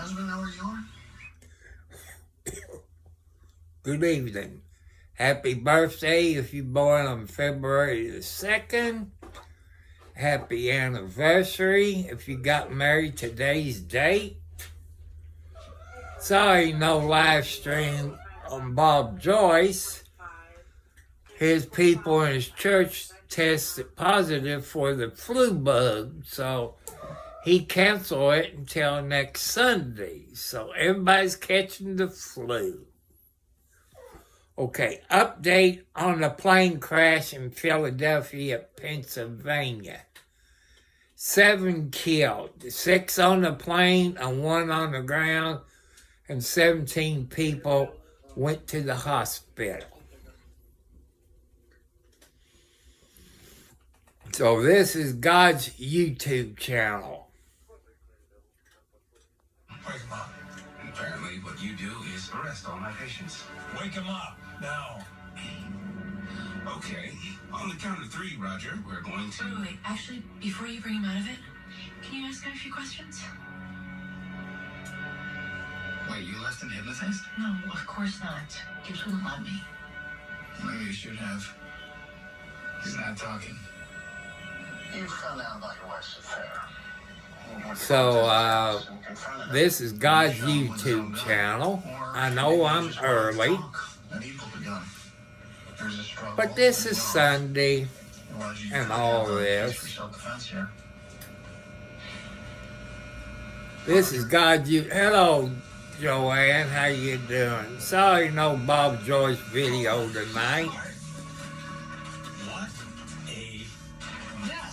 husband know where you are? Good evening. Happy birthday if you're born on February the 2nd. Happy anniversary if you got married today's date. Sorry, no live stream on Bob Joyce. His people in his church tested positive for the flu bug, so he canceled it until next Sunday. So everybody's catching the flu. Okay, update on the plane crash in Philadelphia, Pennsylvania. 7 killed, 6 on the plane and 1 on the ground, and 17 people went to the hospital. So this is God's YouTube channel. Wake him up. Apparently what you do is arrest all my patients. Wake him up, now. Okay, on the count of 3, Roger, we're going to... Wait. Actually, before you bring him out of it, can you ask him a few questions? Wait, you left him hypnotized? No, of course not. Gibbs wouldn't let me. Maybe you should have. He's not talking. You found out about your wife's affair. So, this is God's YouTube channel. I know I'm early, but this is Sunday and all this. This is God's YouTube. Hello, Joanne. How you doing? Sorry, no Bob Joyce video tonight.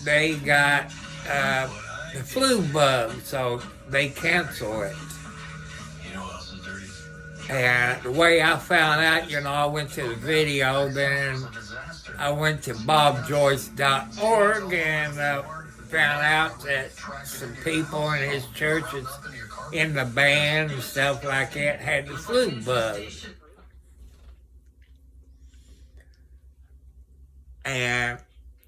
They got the flu bug, so they cancel it. And the way I found out, I went to the video, then I went to bobjoyce.org and found out that some people in his churches in the band and stuff like that had the flu bug. And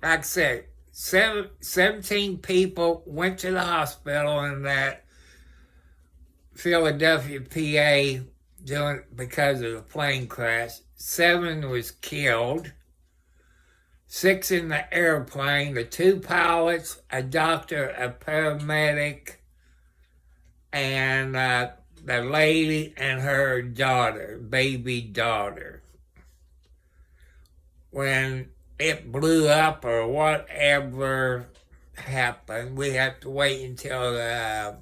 like I said, 17 people went to the hospital in that Philadelphia, PA, because of the plane crash. 7 was killed. 6 in the airplane, the 2 pilots, a doctor, a paramedic, and the lady and her daughter, baby daughter. When it blew up or whatever happened, we have to wait until the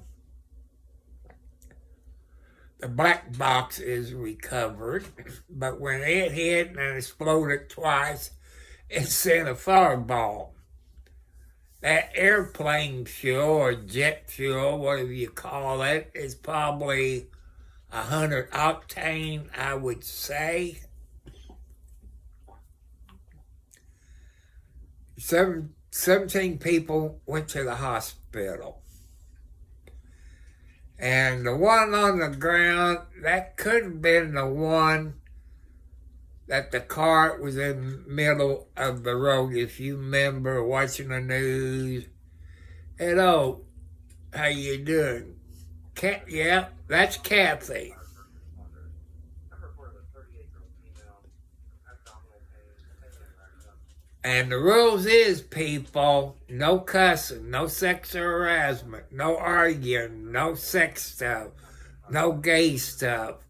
black box is recovered. But when it hit and exploded twice, it sent a fireball. That airplane fuel or jet fuel, whatever you call it, is probably 100 octane, I would say. 17 people went to the hospital. And the one on the ground, that could have been the one that the car was in the middle of the road, if you remember watching the news. Hello, how you doing? Yeah, that's Kathy. And the rules is, people, no cussing, no sexual harassment, no arguing, no sex stuff, no gay stuff,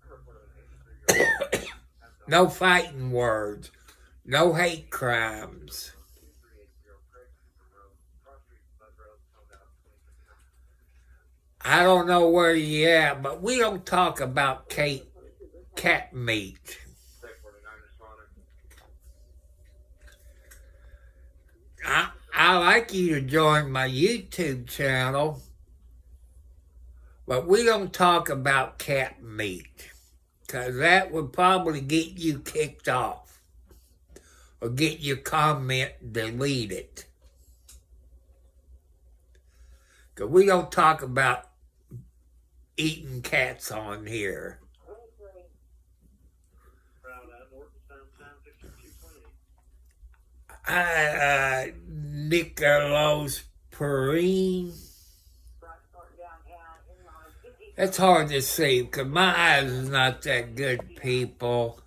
no fighting words, no hate crimes. I don't know where you at, but we don't talk about cat meat. I like you to join my YouTube channel, but we don't talk about cat meat, because that would probably get you kicked off or get your comment deleted. Because we don't talk about eating cats on here. Nicholas Perrine. It's hard to see because my eyes is not that good, people.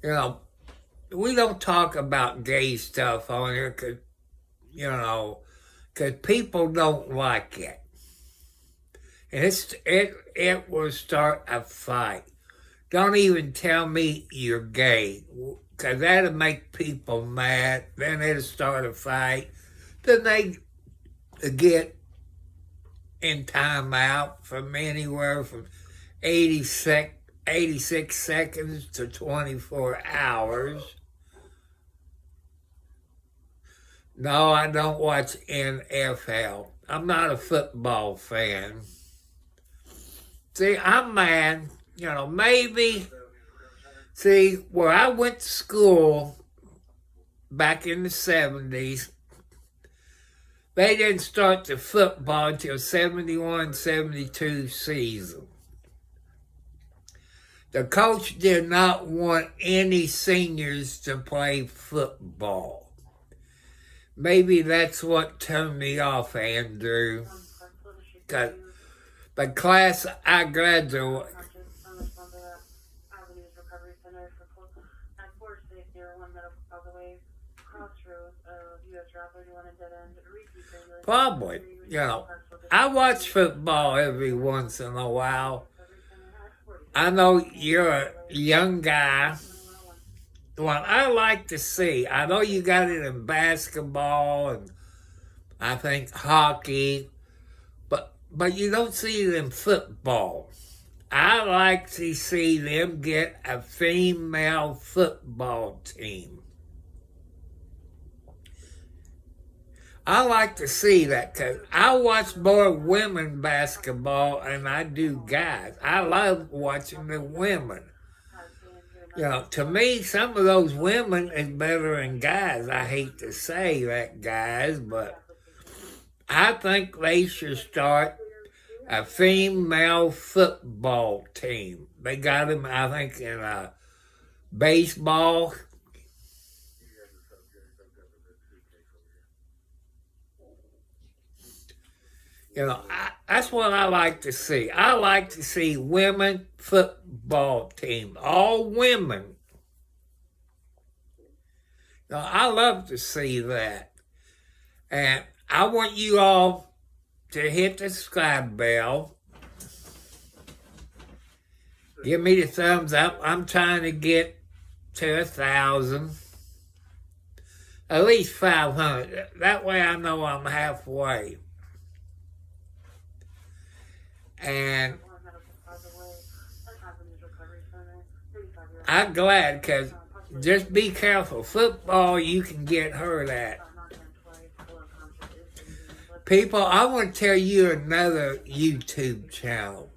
You know, we don't talk about gay stuff on here because, because people don't like it. And it will start a fight. Don't even tell me you're gay, because that'll make people mad. Then it'll start a fight. Then they get in timeout from anywhere from 86 seconds to 24 hours. No, I don't watch NFL. I'm not a football fan. See, I'm mad. Maybe, see, where I went to school back in the 70s, they didn't start the football until 71, 72 season. The coach did not want any seniors to play football. Maybe that's what turned me off, Andrew. Because the class I graduated. Probably. I watch football every once in a while. I know you're a young guy. Well, I like to see. I know you got it in basketball and I think hockey, but you don't see it in football. I like to see them get a female football team. I like to see that because I watch more women basketball than I do guys. I love watching the women. To me, some of those women is better than guys. I hate to say that, guys, but I think they should start a female football team. They got them, I think, in baseball. That's what I like to see. I like to see women football team, all women. I love to see that. And I want you all to hit the subscribe bell. Give me the thumbs up. I'm trying to get to 1,000. At least 500. That way I know I'm halfway. And I'm glad because just be careful. Football, you can get hurt at. People, I want to tell you another YouTube channel.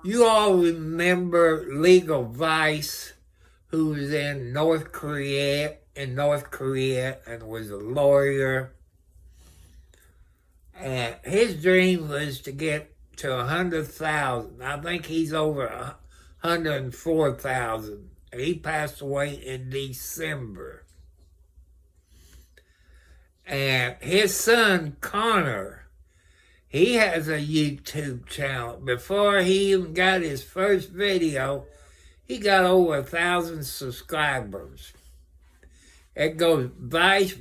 You all remember Legal Vice, who was in North Korea and was a lawyer. And his dream was to get to 100,000. I think he's over 104,000. He passed away in December. And his son, Connor, he has a YouTube channel. Before he even got his first video, he got over 1,000 subscribers. It goes Vice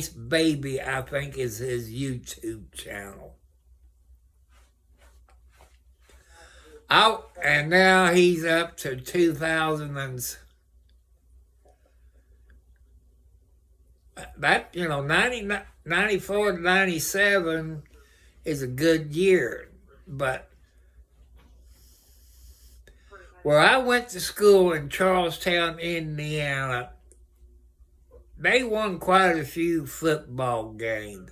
Baby, I think is his YouTube channel. And now he's up to 2,000 and that, 94 to 97 is a good year. But where I went to school in Charlestown, Indiana, they won quite a few football games.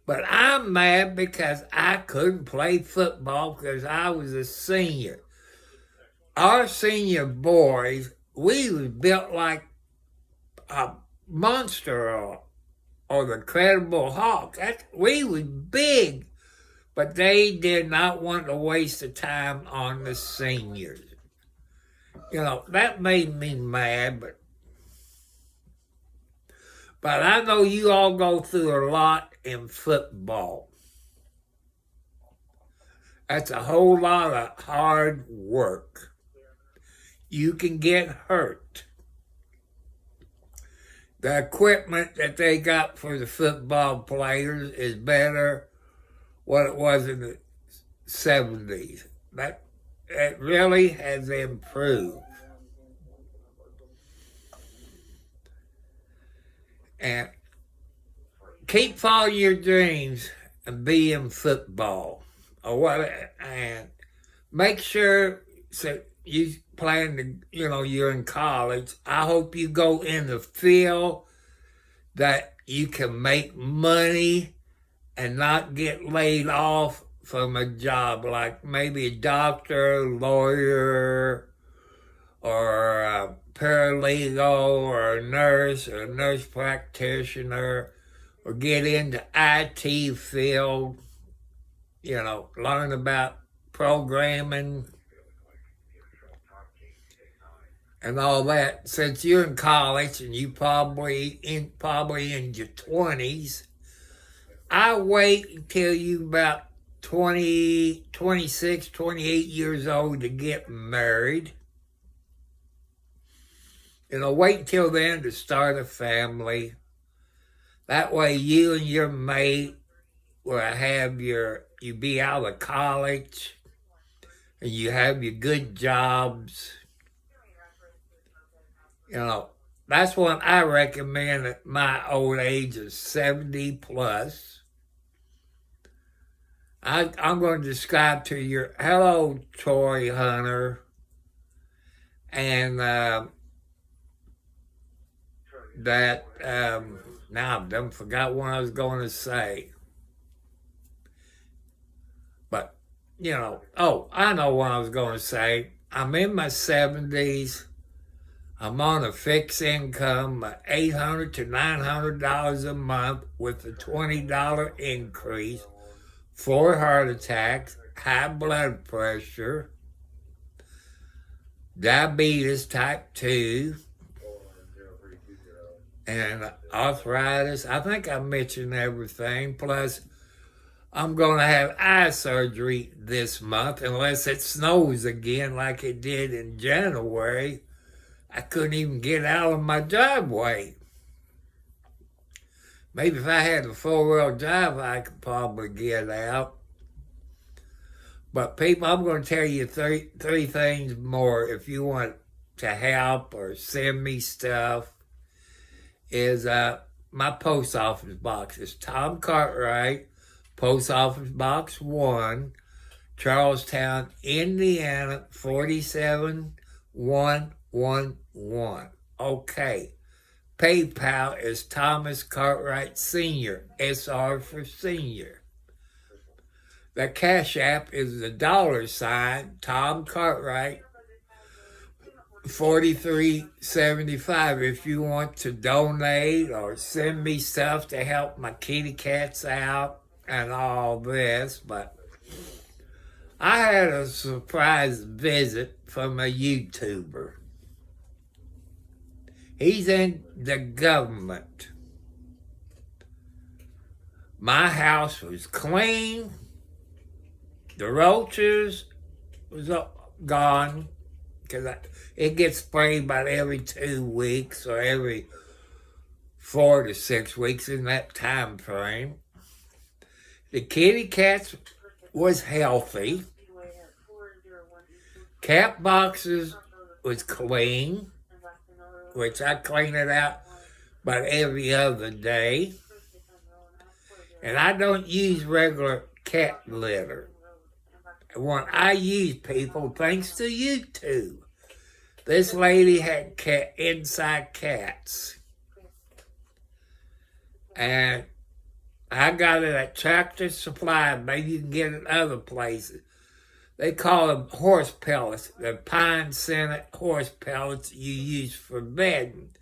But I'm mad because I couldn't play football because I was a senior. Our senior boys, we was built like a monster or the Incredible Hulk. We was big, but they did not want to waste the time on the seniors. That made me mad, but But I know you all go through a lot in football. That's a whole lot of hard work. You can get hurt. The equipment that they got for the football players is better what it was in the 70s. It really has improved. And keep following your dreams and be in football. And make sure you plan to, you're in college. I hope you go in the field that you can make money and not get laid off from a job, like maybe a doctor, lawyer, or a paralegal, or a nurse practitioner, or get into IT field, learn about programming and all that. Since you're in college and you probably in your 20s, I wait until you about 20, 26, 28 years old to get married. Wait until then to start a family. That way you and your mate will have you be out of college and you have your good jobs. That's what I recommend at my old age of 70 plus. I'm going to describe to you, hello, Troy Hunter, and now I've done forgot what I was going to say. But, I know what I was going to say. I'm in my 70s. I'm on a fixed income of $800 to $900 a month with a $20 increase, 4 heart attacks, high blood pressure, diabetes type 2, and arthritis. I think I mentioned everything. Plus, I'm going to have eye surgery this month unless it snows again like it did in January. I couldn't even get out of my driveway. Maybe if I had a 4-wheel drive, I could probably get out. But people, I'm going to tell you three things more if you want to help or send me stuff. Is my post office box is Tom Cartwright, Post Office Box 1, Charlestown, Indiana, 47111. Okay. PayPal is Thomas Cartwright Sr., SR for Senior. The Cash App is the $, Tom Cartwright, 4375. If you want to donate or send me stuff to help my kitty cats out and all this. But I had a surprise visit from a YouTuber. He's in the government. My house was clean. The roaches was gone because it gets sprayed about every 2 weeks or every 4 to 6 weeks in that time frame. The kitty cats was healthy. Cat boxes was clean, which I clean it out about every other day. And I don't use regular cat litter. When I use, people, thanks to YouTube, this lady had inside cats. And I got it at Tractor Supply. Maybe you can get it other places. They call them horse pellets. The pine scented horse pellets you use for bedding.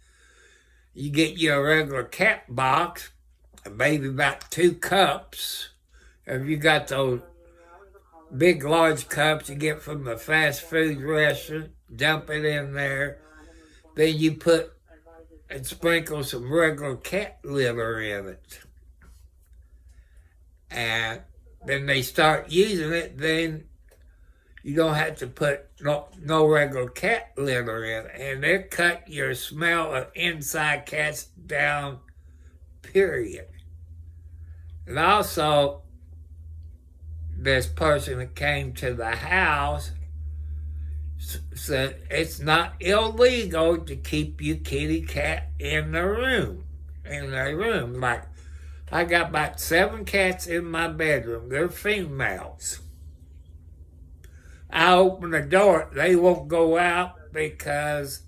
You get your regular cat box, and maybe about 2 cups. If you got those big, large cups you get from the fast food restaurant, dump it in there. Then you put and sprinkle some regular cat litter in it. And then they start using it, then you don't have to put no regular cat litter in. And they cut your smell of inside cats down, period. And also, this person that came to the house said it's not illegal to keep your kitty cat in their room. Like, I got about 7 cats in my bedroom. They're females. I open the door, they won't go out because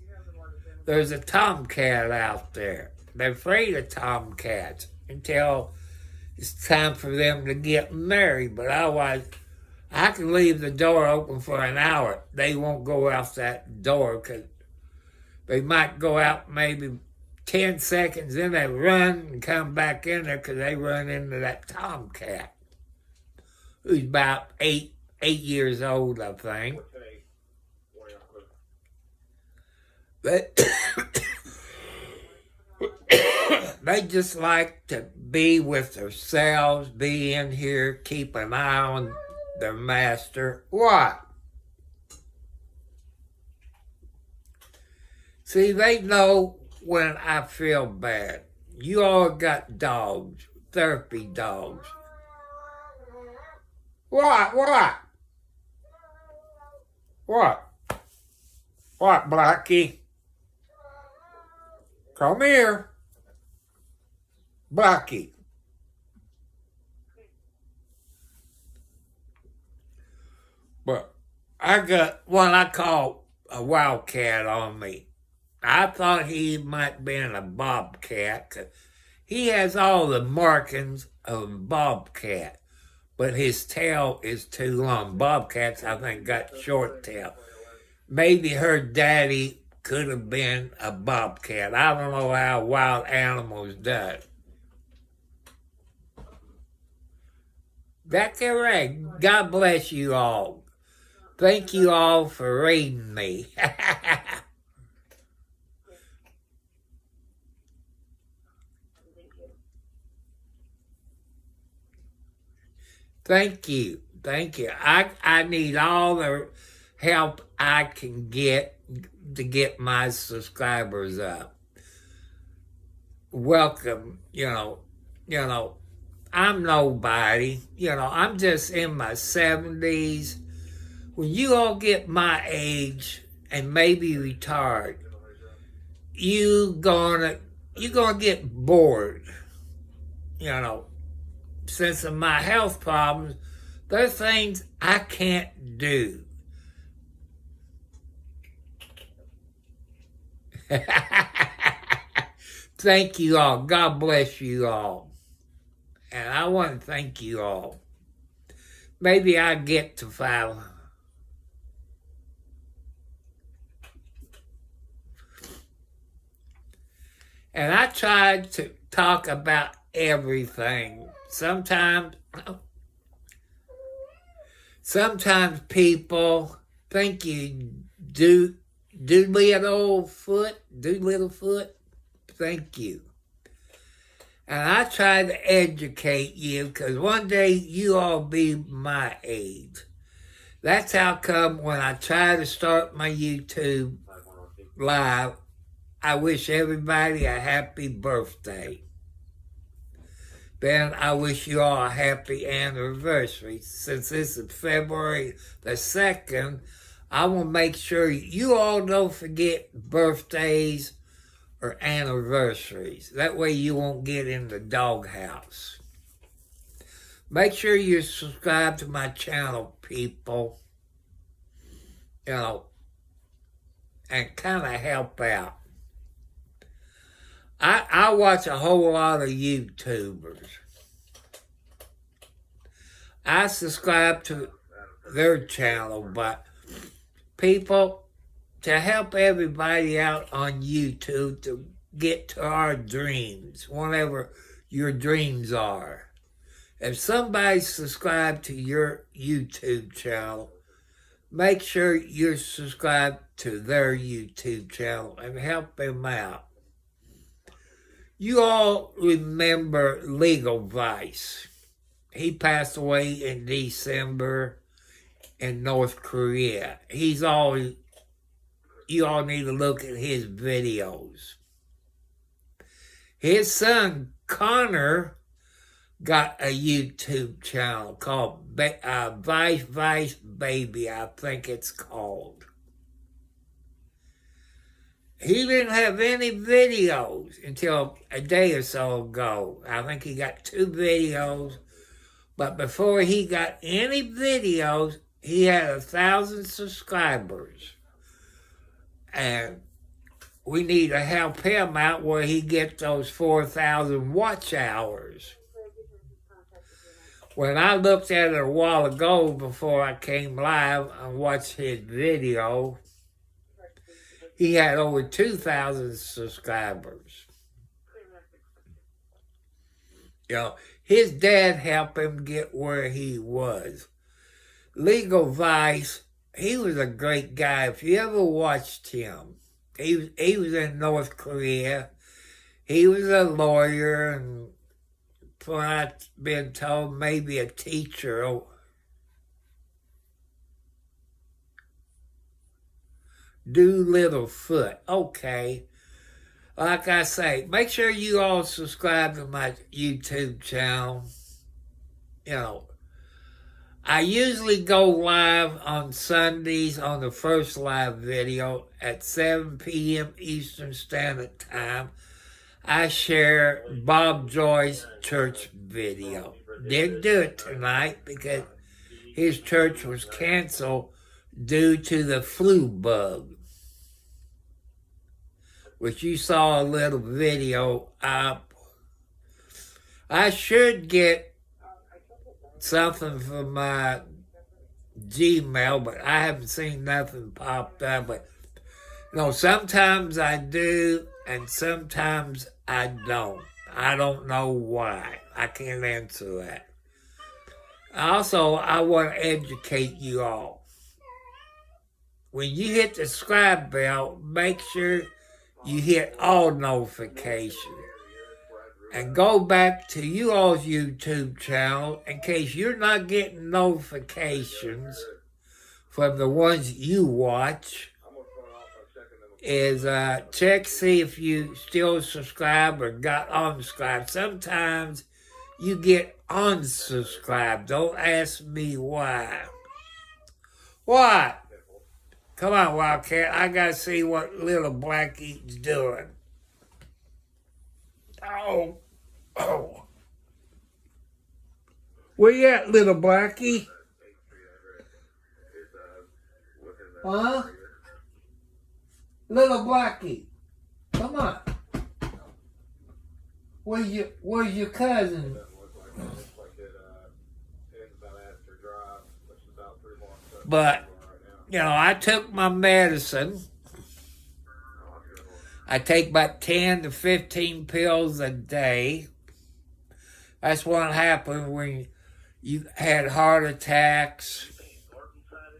there's a tomcat out there. They're afraid of tomcats until it's time for them to get married. But otherwise, I can leave the door open for an hour. They won't go out that door because they might go out maybe 10 seconds, then they run and come back in there because they run into that tomcat, who's about 8 years old, I think. But they just like to be with themselves, be in here, keep an eye on their master. What? See, they know when I feel bad. You all got dogs, therapy dogs. What? What, Blackie? Come here. Blackie. But I got what I call a wildcat on me. I thought he might have been a bobcat, 'cause he has all the markings of a bobcat, but his tail is too long. Bobcats, I think, got short tail. Maybe her daddy could have been a bobcat. I don't know how wild animals do. That's correct. God bless you all. Thank you all for reading me. Thank you. I need all the help I can get to get my subscribers up. Welcome, I'm nobody. I'm just in my 70s. When you all get my age and maybe retired, you're gonna get bored. Since of my health problems, there's things I can't do. Thank you all. God bless you all. And I want to thank you all. Maybe I get to 5. And I tried to talk about everything. Sometimes people think you do little foot. Thank you. And I try to educate you because one day you all be my age. That's how come when I try to start my YouTube live, I wish everybody a happy birthday. Then I wish you all a happy anniversary. Since this is February the 2nd, I will make sure you all don't forget birthdays or anniversaries. That way you won't get in the doghouse. Make sure you subscribe to my channel, people. And kind of help out. I watch a whole lot of YouTubers. I subscribe to their channel, but people, to help everybody out on YouTube to get to our dreams, whatever your dreams are. If somebody subscribed to your YouTube channel, make sure you're subscribed to their YouTube channel and help them out. You all remember Legal Vice. He passed away in December in North Korea. You all need to look at his videos. His son, Connor, got a YouTube channel called Vice Baby, I think it's called. He didn't have any videos until a day or so ago. I think he got 2 videos, but before he got any videos, he had 1,000 subscribers. And we need to help him out where he gets those 4,000 watch hours. When I looked at it a while ago before I came live and watched his video, he had over 2,000 subscribers. You know, his dad helped him get where he was. Legal Vice, he was a great guy. If you ever watched him, he was in North Korea. He was a lawyer, and from what I've been told, maybe a teacher. Littlefoot. Okay. Like I say, make sure you all subscribe to my YouTube channel. You know, I usually go live on Sundays on the first live video at 7 p.m. Eastern Standard Time. I share Bob Joy's church video. Didn't do it tonight because his church was canceled due to the flu bug, which you saw a little video up. I should get something from my Gmail, but I haven't seen nothing popped up. But you know, sometimes I do, and sometimes I don't. I don't know why. I can't answer that. Also, I want to educate you all. When you hit the subscribe bell, make sure you hit all notifications. And go back to you all's YouTube channel in case you're not getting notifications from the ones you watch. Is check, see if you still subscribe or got unsubscribed. Sometimes you get unsubscribed. Don't ask me why. What? Come on, Wildcat. I gotta see what little Blackie's doing. Oh. Where you at, little Blackie? Huh? Little Blackie. Come on. Where's your cousin? But, you know, I took my medicine. I take about 10 to 15 pills a day. That's what happened when you had heart attacks,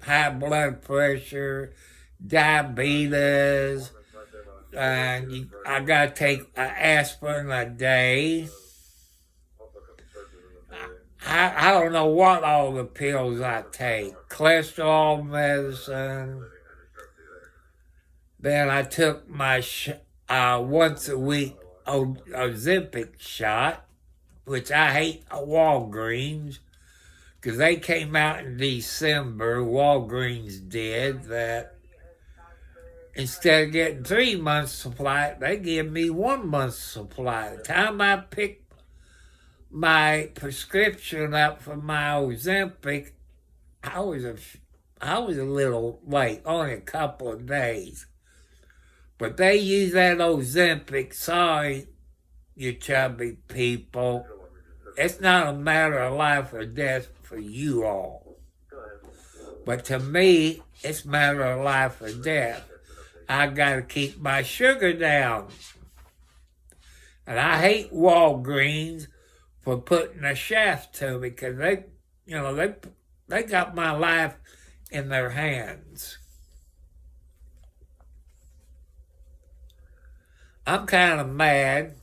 high blood pressure, diabetes, and I got to take aspirin a day. I don't know what all the pills I take. Cholesterol medicine. Then I took my once a week Ozempic shot, which I hate Walgreens, because they came out in December, Walgreens did, that instead of getting 3 months supply, they give me 1 month's supply. The time I picked my prescription up for my Ozempic, I was a little late, only a couple of days. But they use that Ozempic. Sorry, you chubby people. It's not a matter of life or death for you all. But to me, it's a matter of life or death. I got to keep my sugar down. And I hate Walgreens for putting a shaft to me, because they got my life in their hands. I'm kind of mad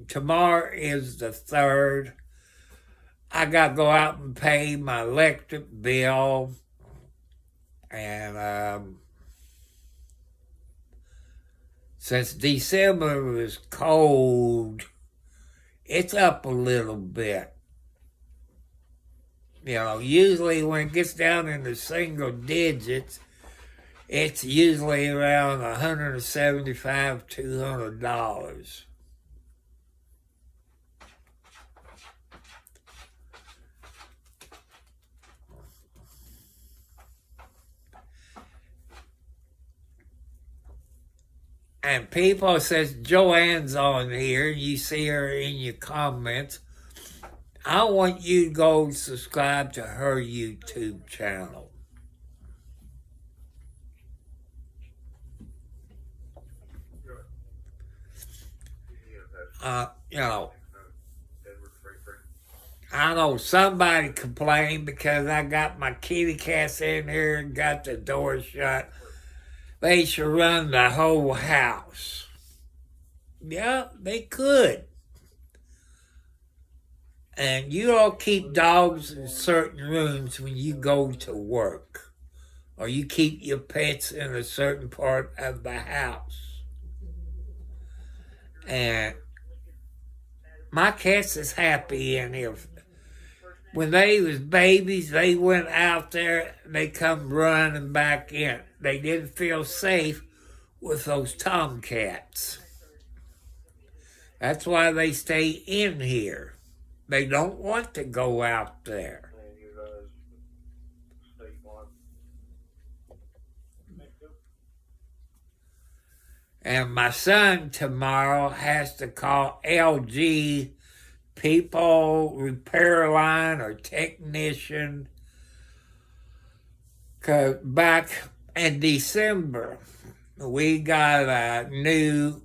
tomorrow is the 3rd. I got to go out and pay my electric bill. And since December was cold, it's up a little bit. You know, usually when it gets down into single digits, it's usually around $175, $200. And people says Joanne's on here, you see her in your comments. I want you to go subscribe to her YouTube channel. You know, I know somebody complained because I got my kitty cats in here and got the door shut. They should run the whole house. Yeah, they could. And you all keep dogs in certain rooms when you go to work. Or you keep your pets in a certain part of the house. And my cats is happy in here. When they was babies, they went out there and they come running back in. They didn't feel safe with those tomcats. That's why they stay in here. They don't want to go out there. And my son tomorrow has to call LG people, repair line or technician. Because back in December, we got a new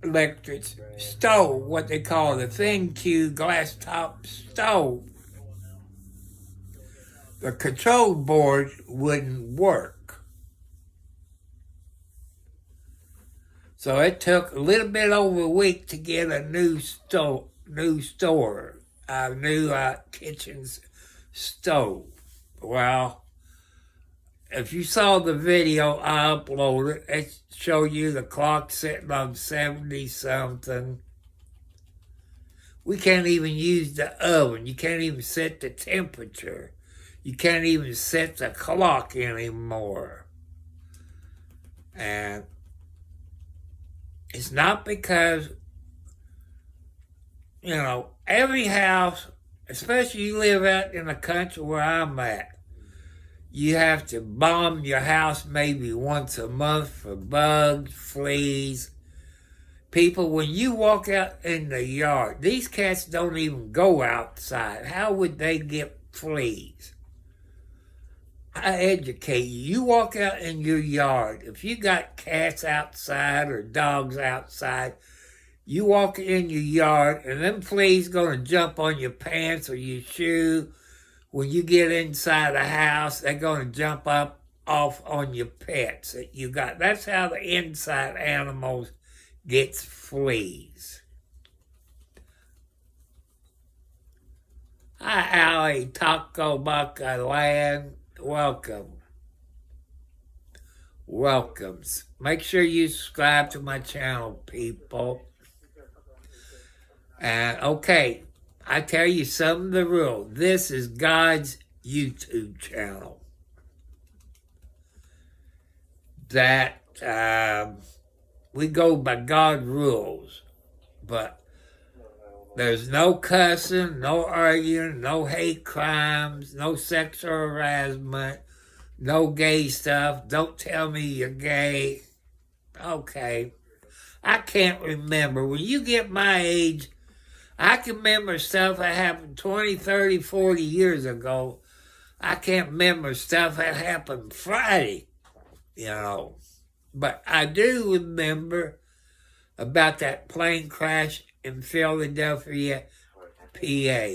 electric stove, what they call the ThinQ glass top stove. The control board wouldn't work. So it took a little bit over a week to get a new kitchen stove. Well, if you saw the video I uploaded, it showed you the clock sitting on 70-something. We can't even use the oven. You can't even set the temperature. You can't even set the clock anymore. And it's not because, you know, every house, especially you live out in the country where I'm at, you have to bomb your house maybe once a month for bugs, fleas. People, when you walk out in the yard, these cats don't even go outside. How would they get fleas? I educate you. You walk out in your yard. If you got cats outside or dogs outside, you walk in your yard and them fleas going to jump on your pants or your shoe. When you get inside the house, they're going to jump up off on your pets that you got. That's how the inside animals gets fleas. Hi, Allie, Taco Bucka Land. Welcome. Welcomes. Make sure you subscribe to my channel, people. And okay, I tell you some of the rules. This is God's YouTube channel. That we go by God's rules. But there's no cussing, no arguing, no hate crimes, no sexual harassment, no gay stuff. Don't tell me you're gay. Okay. I can't remember. When you get my age, I can remember stuff that happened 20, 30, 40 years ago. I can't remember stuff that happened Friday, you know. But I do remember about that plane crash in Philadelphia, PA.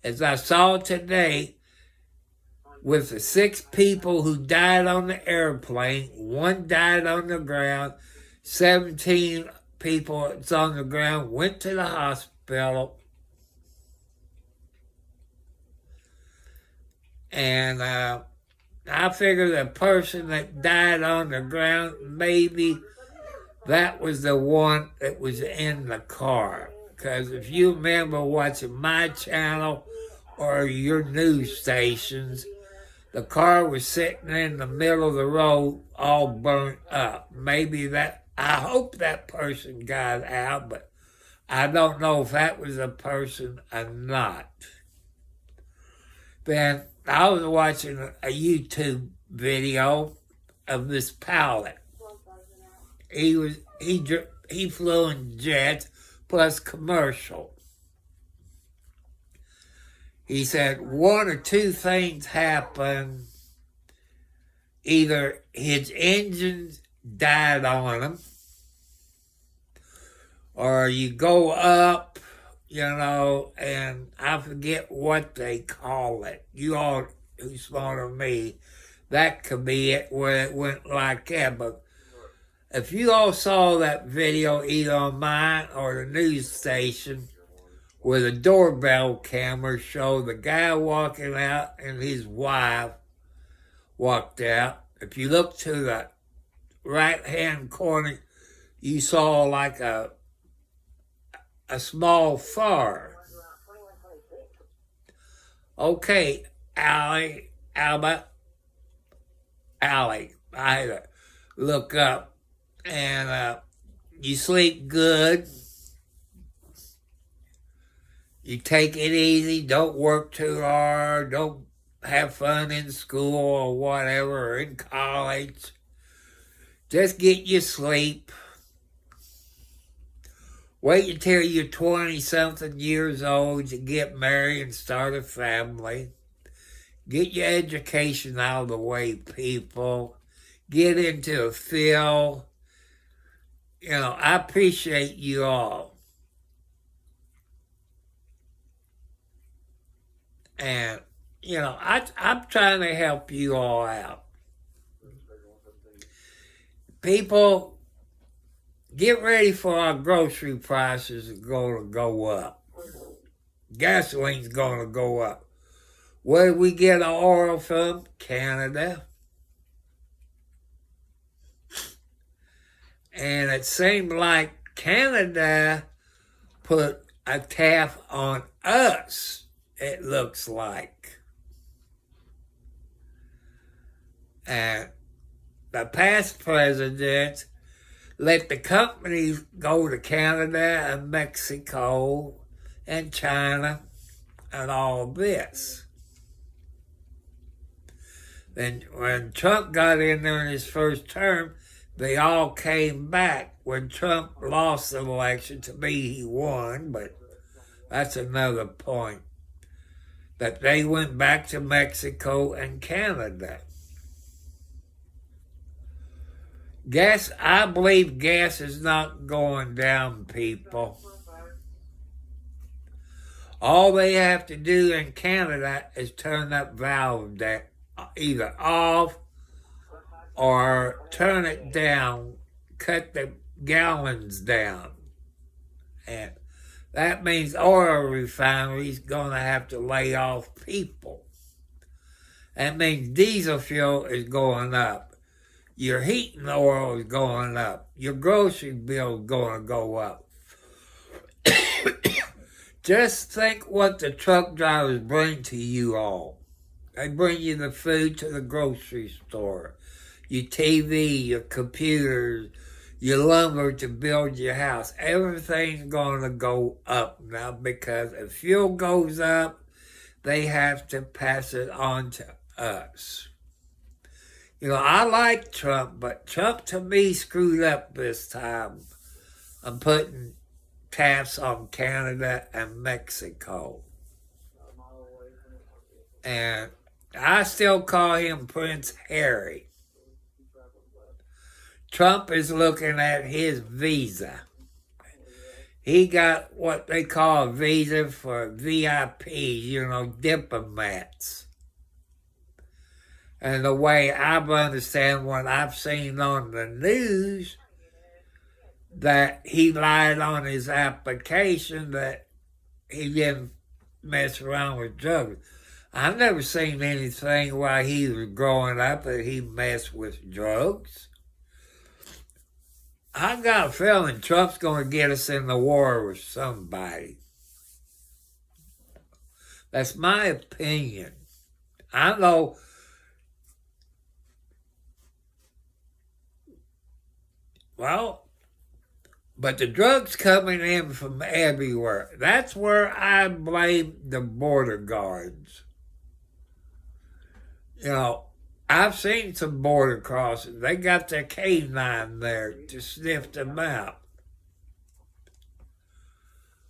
As I saw today, with the 6 people who died on the airplane, 1 died on the ground, 17 people that's on the ground went to the hospital. And I figure the person that died on the ground, maybe that was the one that was in the car. Because if you remember watching my channel or your news stations, the car was sitting in the middle of the road all burnt up. Maybe that, I hope that person got out, but I don't know if that was a person or not. Then I was watching a YouTube video of this pilot. He flew in jets plus commercial. He said one or two things happen. Either his engines died on him, or you go up, and I forget what they call it. You all who's smarter than me, that could be it where it went like that. But if you all saw that video either on mine or the news station where the doorbell camera showed the guy walking out and his wife walked out, if you look to the right-hand corner, you saw like a small fire. Okay, Allie, I had to look up. And you sleep good. You take it easy. Don't work too hard. Don't have fun in school or whatever, or in college. Just get your sleep. Wait until you're 20-something years old to get married and start a family. Get your education out of the way, people. Get into a field. I appreciate you all. And, I'm trying to help you all out. People, get ready for our grocery prices are going to go up. Gasoline's going to go up. Where do we get our oil from? Canada. And it seemed like Canada put a tariff on us, it looks like. And the past presidents let the companies go to Canada and Mexico and China and all this. Then when Trump got in there in his first term, they all came back. When Trump lost the election, to me he won, but that's another point. That they went back to Mexico and Canada. I believe gas is not going down, people. All they have to do in Canada is turn that valve down, either off or turn it down, cut the gallons down. And that means oil refineries going to have to lay off people. That means diesel fuel is going up. Your heating oil is going up. Your grocery bill is going to go up. Just think what the truck drivers bring to you all. They bring you the food to the grocery store, your TV, your computers, your lumber to build your house. Everything's going to go up now because if fuel goes up, they have to pass it on to us. I like Trump, but Trump to me screwed up this time. I'm putting tariffs on Canada and Mexico. And I still call him Prince Harry. Trump is looking at his visa. He got what they call a visa for VIPs, diplomats. And the way I understand what I've seen on the news, that he lied on his application that he didn't mess around with drugs. I've never seen anything while he was growing up that he messed with drugs. I got a feeling Trump's going to get us in the war with somebody. That's my opinion. I know. Well, but the drugs coming in from everywhere. That's where I blame the border guards. You know, I've seen some border crossings. They got their canine there to sniff them out.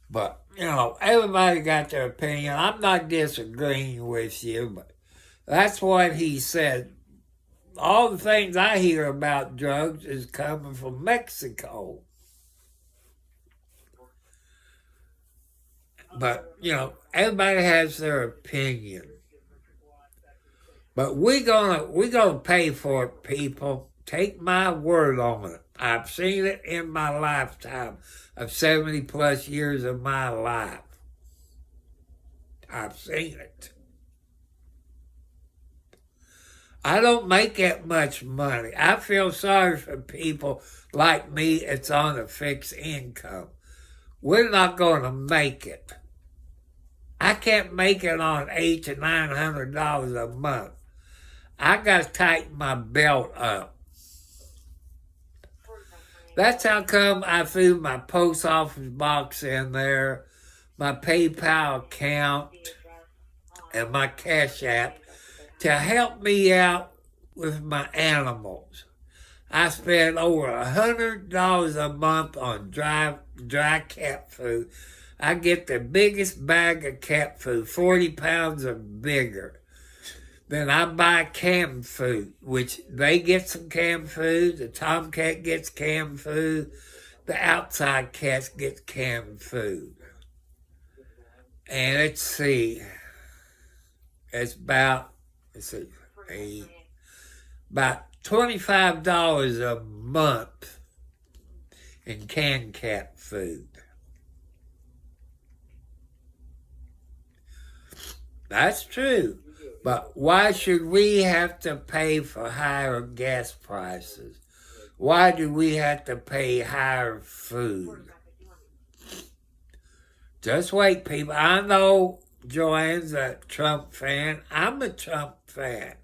But, you know, everybody got their opinion. I'm not disagreeing with you, but that's what he said. All the things I hear about drugs is coming from Mexico. But, you know, everybody has their opinion. But we're gonna pay for it, people. Take my word on it. I've seen it in my lifetime of 70 plus years of my life. I've seen it. I don't make that much money. I feel sorry for people like me that's on a fixed income. We're not going to make it. I can't make it on $800 to $900 a month. I got to tighten my belt up. That's how come I threw my post office box in there, my PayPal account, and my Cash App to help me out with my animals. I spend over $100 a month on dry cat food. I get the biggest bag of cat food, 40 pounds or bigger. Then I buy canned food, which they get some canned food. The tomcat gets canned food. The outside cats get canned food. And let's see, it's about $25 a month in canned cat food. That's true. But why should we have to pay for higher gas prices? Why do we have to pay higher food? Just wait, people. I know Joanne's a Trump fan. I'm a Trump fan.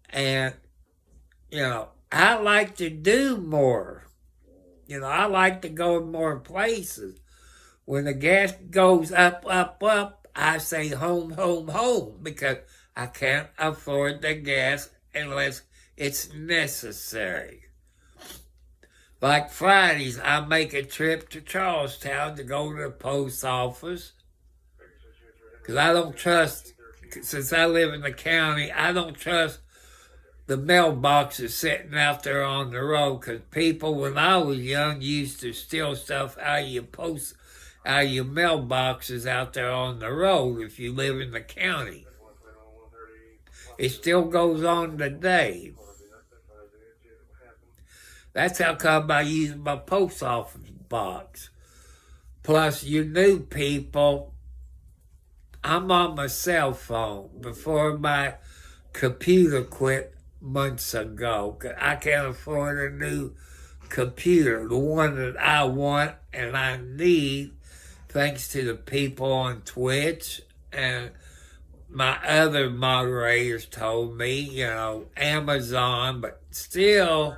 And, you know, I like to do more. You know, I like to go more places. When the gas goes up, I say home, home, home, because I can't afford the gas unless it's necessary. Like Fridays, I make a trip to Charlestown to go to the post office, because I don't trust, since I live in the county, I don't trust the mailboxes sitting out there on the road, because people, when I was young, used to steal stuff out of your mailboxes out there on the road if you live in the county. It still goes on today. That's how come I use my post office box. Plus, you new people, I'm on my cell phone before my computer quit months ago. I can't afford a new computer, the one that I want and I need, thanks to the people on Twitch and my other moderators told me, you know, Amazon, but still,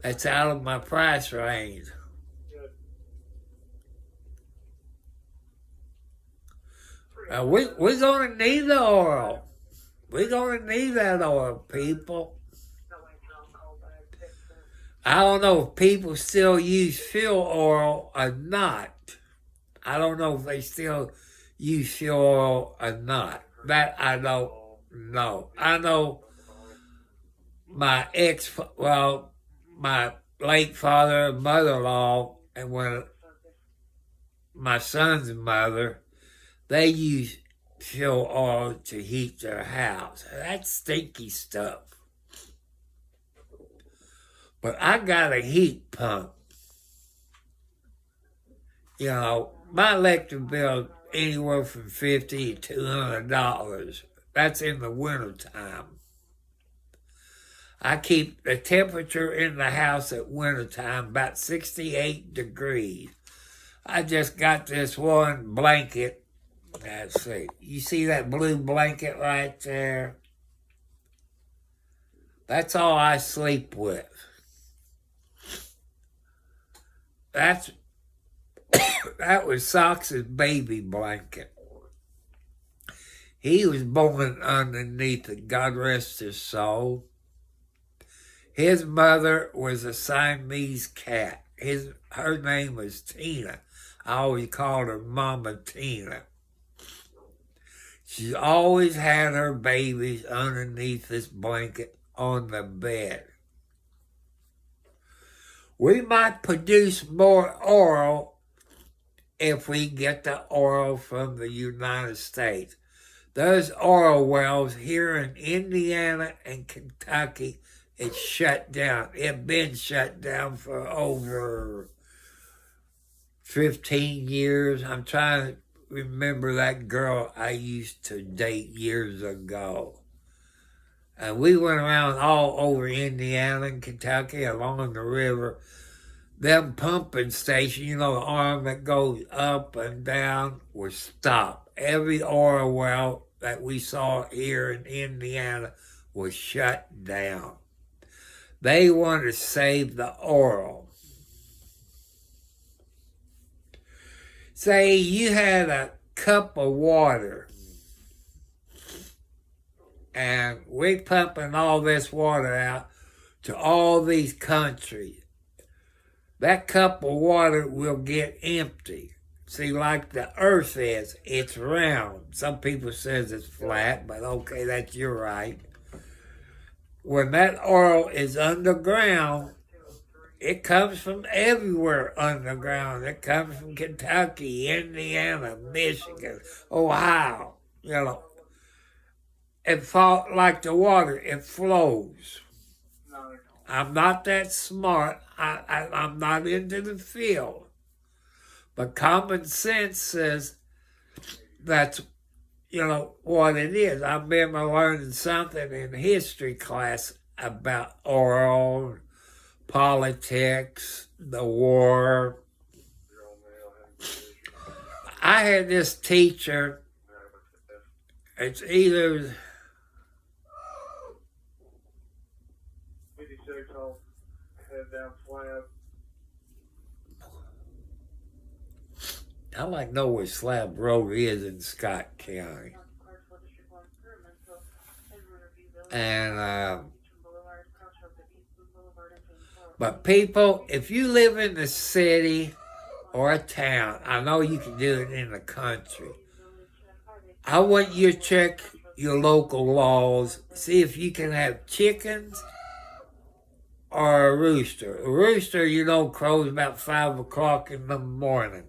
it's out of my price range. We're going to need the oil. We're going to need that oil, people. I don't know if people still use fuel oil or not. I don't know if they still use fuel oil or not. That I don't know. I know my late father and mother-in-law, and when my son's mother, they use fuel oil to heat their house. That's stinky stuff. But I got a heat pump. You know, my electric bill anywhere from $50 to $200. That's in the wintertime. I keep the temperature in the house at wintertime about 68 degrees. I just got this one blanket. Let's see. You see that blue blanket right there? That's all I sleep with. That was Sox's baby blanket. He was born underneath it, God rest his soul. His mother was a Siamese cat. Her name was Tina. I always called her Mama Tina. She always had her babies underneath this blanket on the bed. We might produce more oil if we get the oil from the United States. Those oil wells here in Indiana and Kentucky, it's shut down. It's been shut down for over 15 years. I'm trying to remember that girl I used to date years ago. And we went around all over Indiana and Kentucky along the river. Them pumping stations, you know, the arm that goes up and down, was stopped. Every oil well that we saw here in Indiana was shut down. They want to save the oil. Say you had a cup of water and we're pumping all this water out to all these countries. That cup of water will get empty. See, like the earth is, it's round. Some people says it's flat, but okay, that's your right. When that oil is underground, it comes from everywhere underground. It comes from Kentucky, Indiana, Michigan, Ohio. You know, it falls like the water. It flows. I'm not that smart. I'm not into the field. But common sense says that's, you know, what it is. I remember learning something in history class about oil, politics, the war. I had this teacher, it's either 56 off, head down slab. I like to know where Slab Road is in Scott County. And but people, if you live in the city or a town, I know you can do it in the country. I want you to check your local laws, see if you can have chickens or a rooster. A rooster, you know, crows about 5 o'clock in the morning.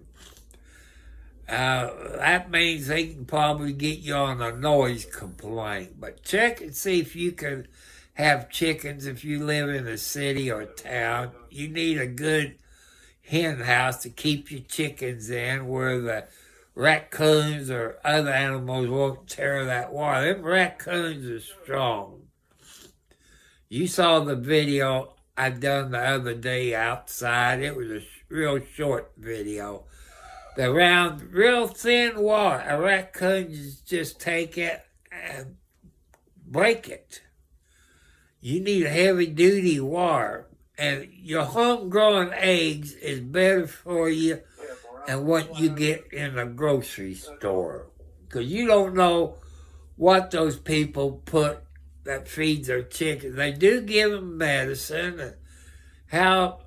That means they can probably get you on a noise complaint. But check and see if you can have chickens if you live in a city or town. You need a good hen house to keep your chickens in where the raccoons or other animals won't tear that wire. Them raccoons are strong. You saw the video I done the other day outside. It was a real short video. The round, real thin wire, a raccoon just take it and break it. You need a heavy-duty wire. And your homegrown eggs is better for you than what you get in a grocery store. Because you don't know what those people put that feeds their chickens. They do give them medicine, and how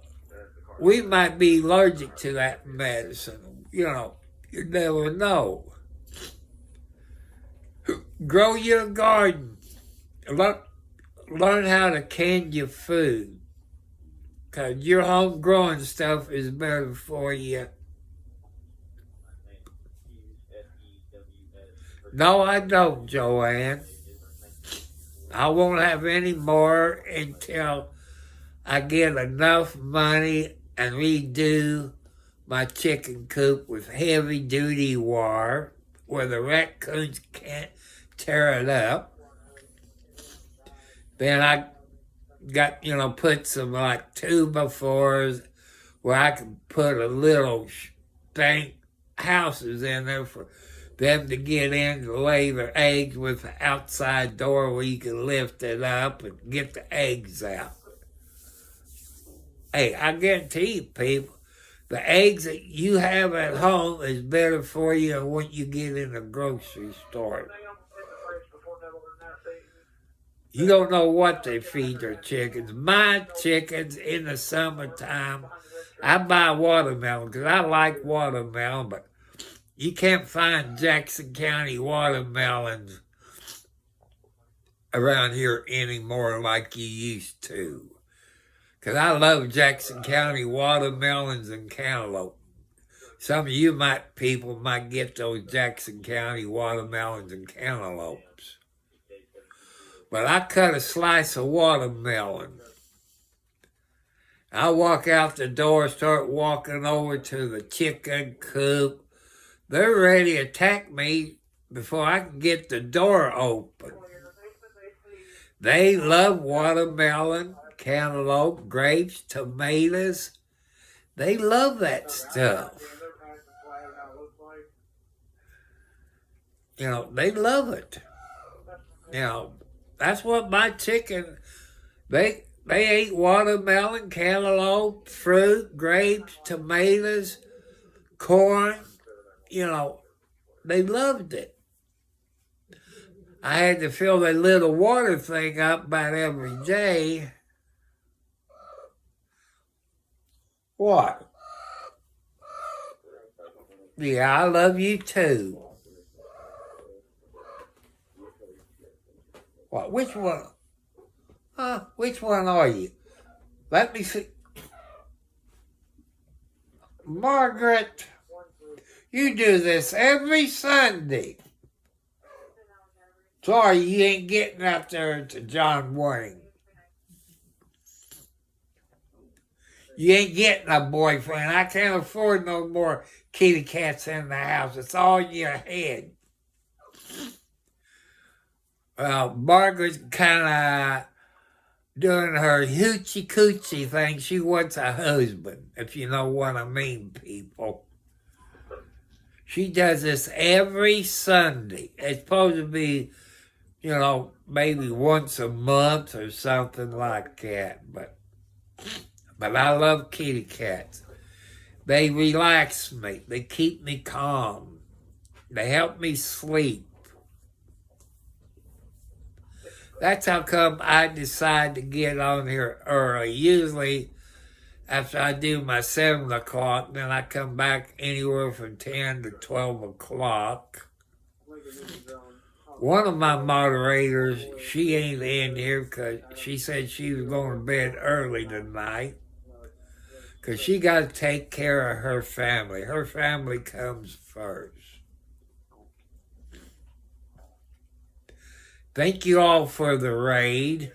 we might be allergic to that medicine. You know, you never know. Grow your garden. Learn how to can your food. Because your homegrown stuff is better for you. No, I don't, Joanne. I won't have any more until I get enough money and redo my chicken coop with heavy duty wire where the raccoons can't tear it up. Then I got, put some like 2x4s where I can put a little bank houses in there for them to get in to lay their eggs with the outside door where you can lift it up and get the eggs out. Hey, I guarantee you, people, the eggs that you have at home is better for you than what you get in the grocery store. You don't know what they feed their chickens. My chickens in the summertime, I buy watermelon because I like watermelon, but you can't find Jackson County watermelons around here anymore like you used to. Because I love Jackson County watermelons and cantaloupe. Some of you people might get those Jackson County watermelons and cantaloupes. But I cut a slice of watermelon. I walk out the door, start walking over to the chicken coop. They're ready to attack me before I can get the door open. They love watermelon, cantaloupe, grapes, tomatoes. They love that stuff. They love it. That's what my chicken, they ate watermelon, cantaloupe, fruit, grapes, tomatoes, corn. They loved it. I had to fill that little water thing up about every day. What? Yeah, I love you too. What? Which one? Which one are you? Let me see. Margaret, you do this every Sunday. Sorry, you ain't getting up there to John Wayne. You ain't getting a boyfriend. I can't afford no more kitty cats in the house. It's all in your head. Margaret's kind of doing her hoochie coochie thing. She wants a husband, if you know what I mean, people. She does this every Sunday. It's supposed to be, maybe once a month or something like that. But I love kitty cats. They relax me. They keep me calm. They help me sleep. That's how come I decide to get on here early. Usually, after I do my 7 o'clock, then I come back anywhere from 10 to 12 o'clock. One of my moderators, she ain't in here because she said she was going to bed early tonight because she got to take care of her family. Her family comes first. Thank you all for the raid.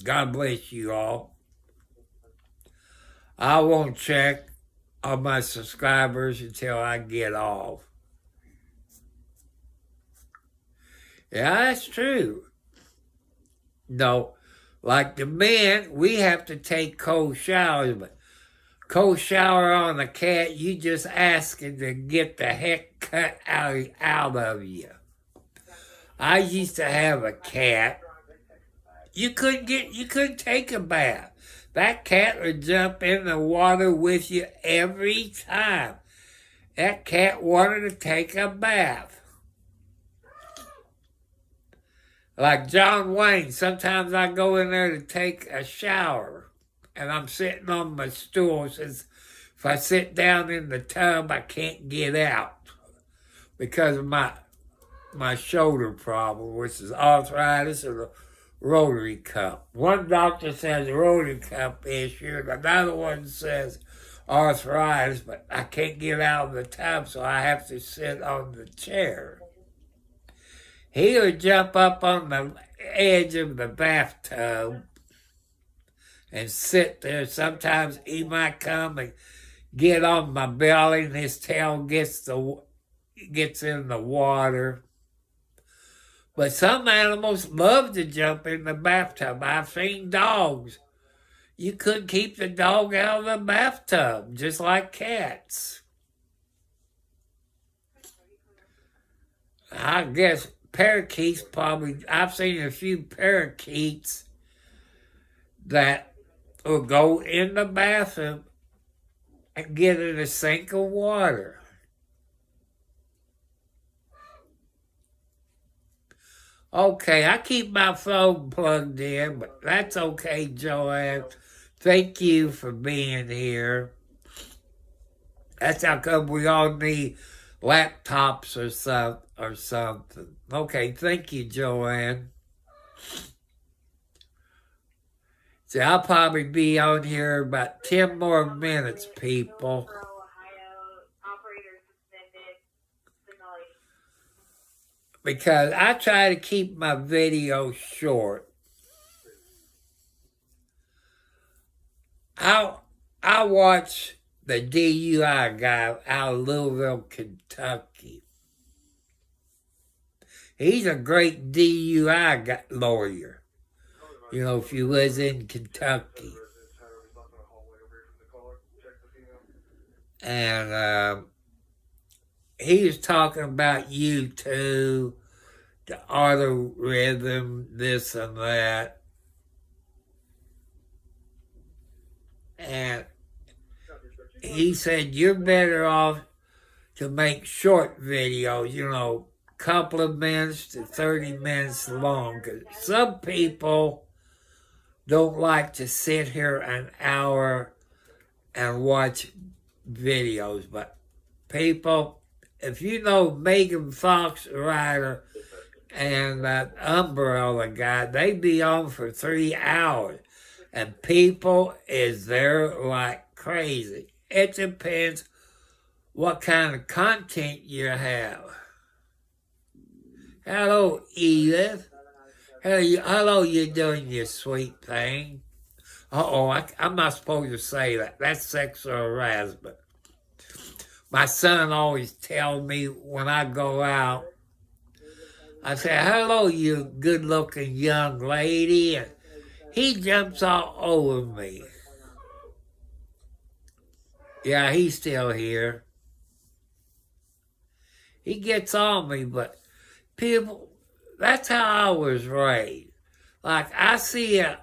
God bless you all. I won't check on my subscribers until I get off. Yeah, that's true. No, like the men, we have to take cold showers, but cold shower on a cat, you just asking to get the heck cut out of you. I used to have a cat. You couldn't take a bath. That cat would jump in the water with you every time. That cat wanted to take a bath. Like John Wayne, sometimes I go in there to take a shower, and I'm sitting on my stool. Since if I sit down in the tub, I can't get out because of my shoulder problem, which is arthritis or the rotary cup. One doctor says rotary cup issue, and another one says arthritis, but I can't get out of the tub, so I have to sit on the chair. He would jump up on the edge of the bathtub and sit there. Sometimes he might come and get on my belly and his tail gets in the water. But some animals love to jump in the bathtub. I've seen dogs. You couldn't keep the dog out of the bathtub, just like cats. I guess parakeets probably, I've seen a few parakeets that will go in the bathroom and get in a sink of water. Okay, I keep my phone plugged in, but that's okay, Joanne. Thank you for being here. That's how come we all need laptops or something. Okay, thank you, Joanne. See, I'll probably be on here about 10 more minutes, people. Because I try to keep my videos short. I watch the DUI guy out of Louisville, Kentucky. He's a great DUI lawyer. You know, if you was in Kentucky. And he was talking about YouTube, the auto rhythm, this and that. And he said, you're better off to make short videos, you know, couple of minutes to 30 minutes long. Because some people don't like to sit here an hour and watch videos. But people, if you know Megan Fox Ryder and that Umbrella guy, they be on for 3 hours. And people is there like crazy. It depends what kind of content you have. Hello, Edith. Hello, you doing your sweet thing? I'm not supposed to say that. That's sexual harassment. My son always tells me when I go out, I say, hello, you good-looking young lady. And he jumps all over me. Yeah, he's still here. He gets on me, but people, that's how I was raised. Like, I see an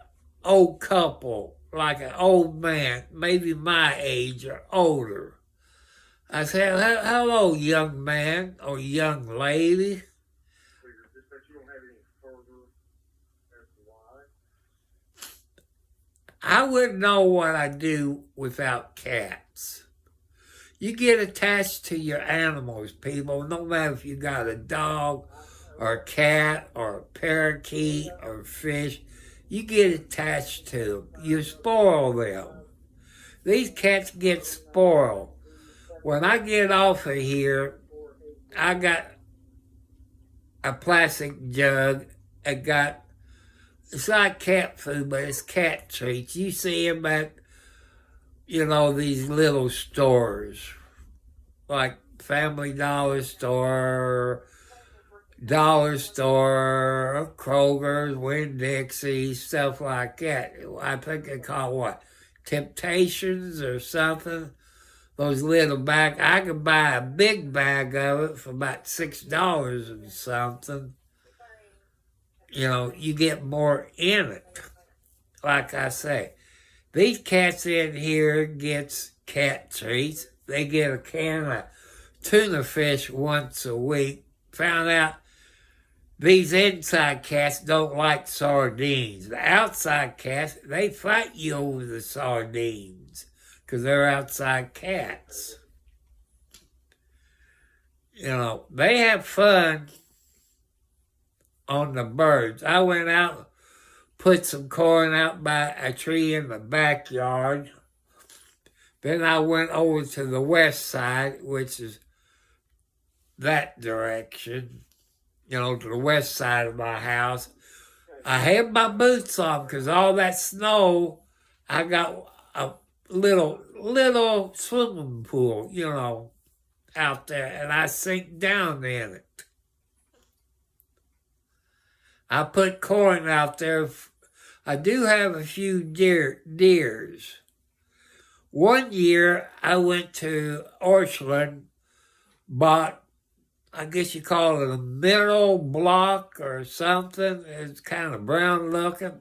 old couple, like an old man, maybe my age or older. I say, hello, young man or young lady. I wouldn't know what I'd do without cats. You get attached to your animals, people, no matter if you got a dog or a cat or a parakeet or a fish. You get attached to them. You spoil them. These cats get spoiled. When I get off of here, I got a plastic jug. It's not cat food, but it's cat treats. You see them at, these little stores, like Family Dollar Store, Kroger's, Winn-Dixie, stuff like that. I think they call what? Temptations or something. Those little bags. I could buy a big bag of it for about $6 and something. You get more in it. Like I say, these cats in here gets cat treats. They get a can of tuna fish once a week. Found out these inside cats don't like sardines. The outside cats, they fight you over the sardines because they're outside cats. They have fun on the birds. I went out, put some corn out by a tree in the backyard. Then I went over to the west side, which is that direction, to the west side of my house. I had my boots on because all that snow I got a little swimming pool, out there, and I sink down in it. I put corn out there. I do have a few deers. One year I went to Orchland, bought, I guess you call it a mineral block or something. It's kind of brown looking.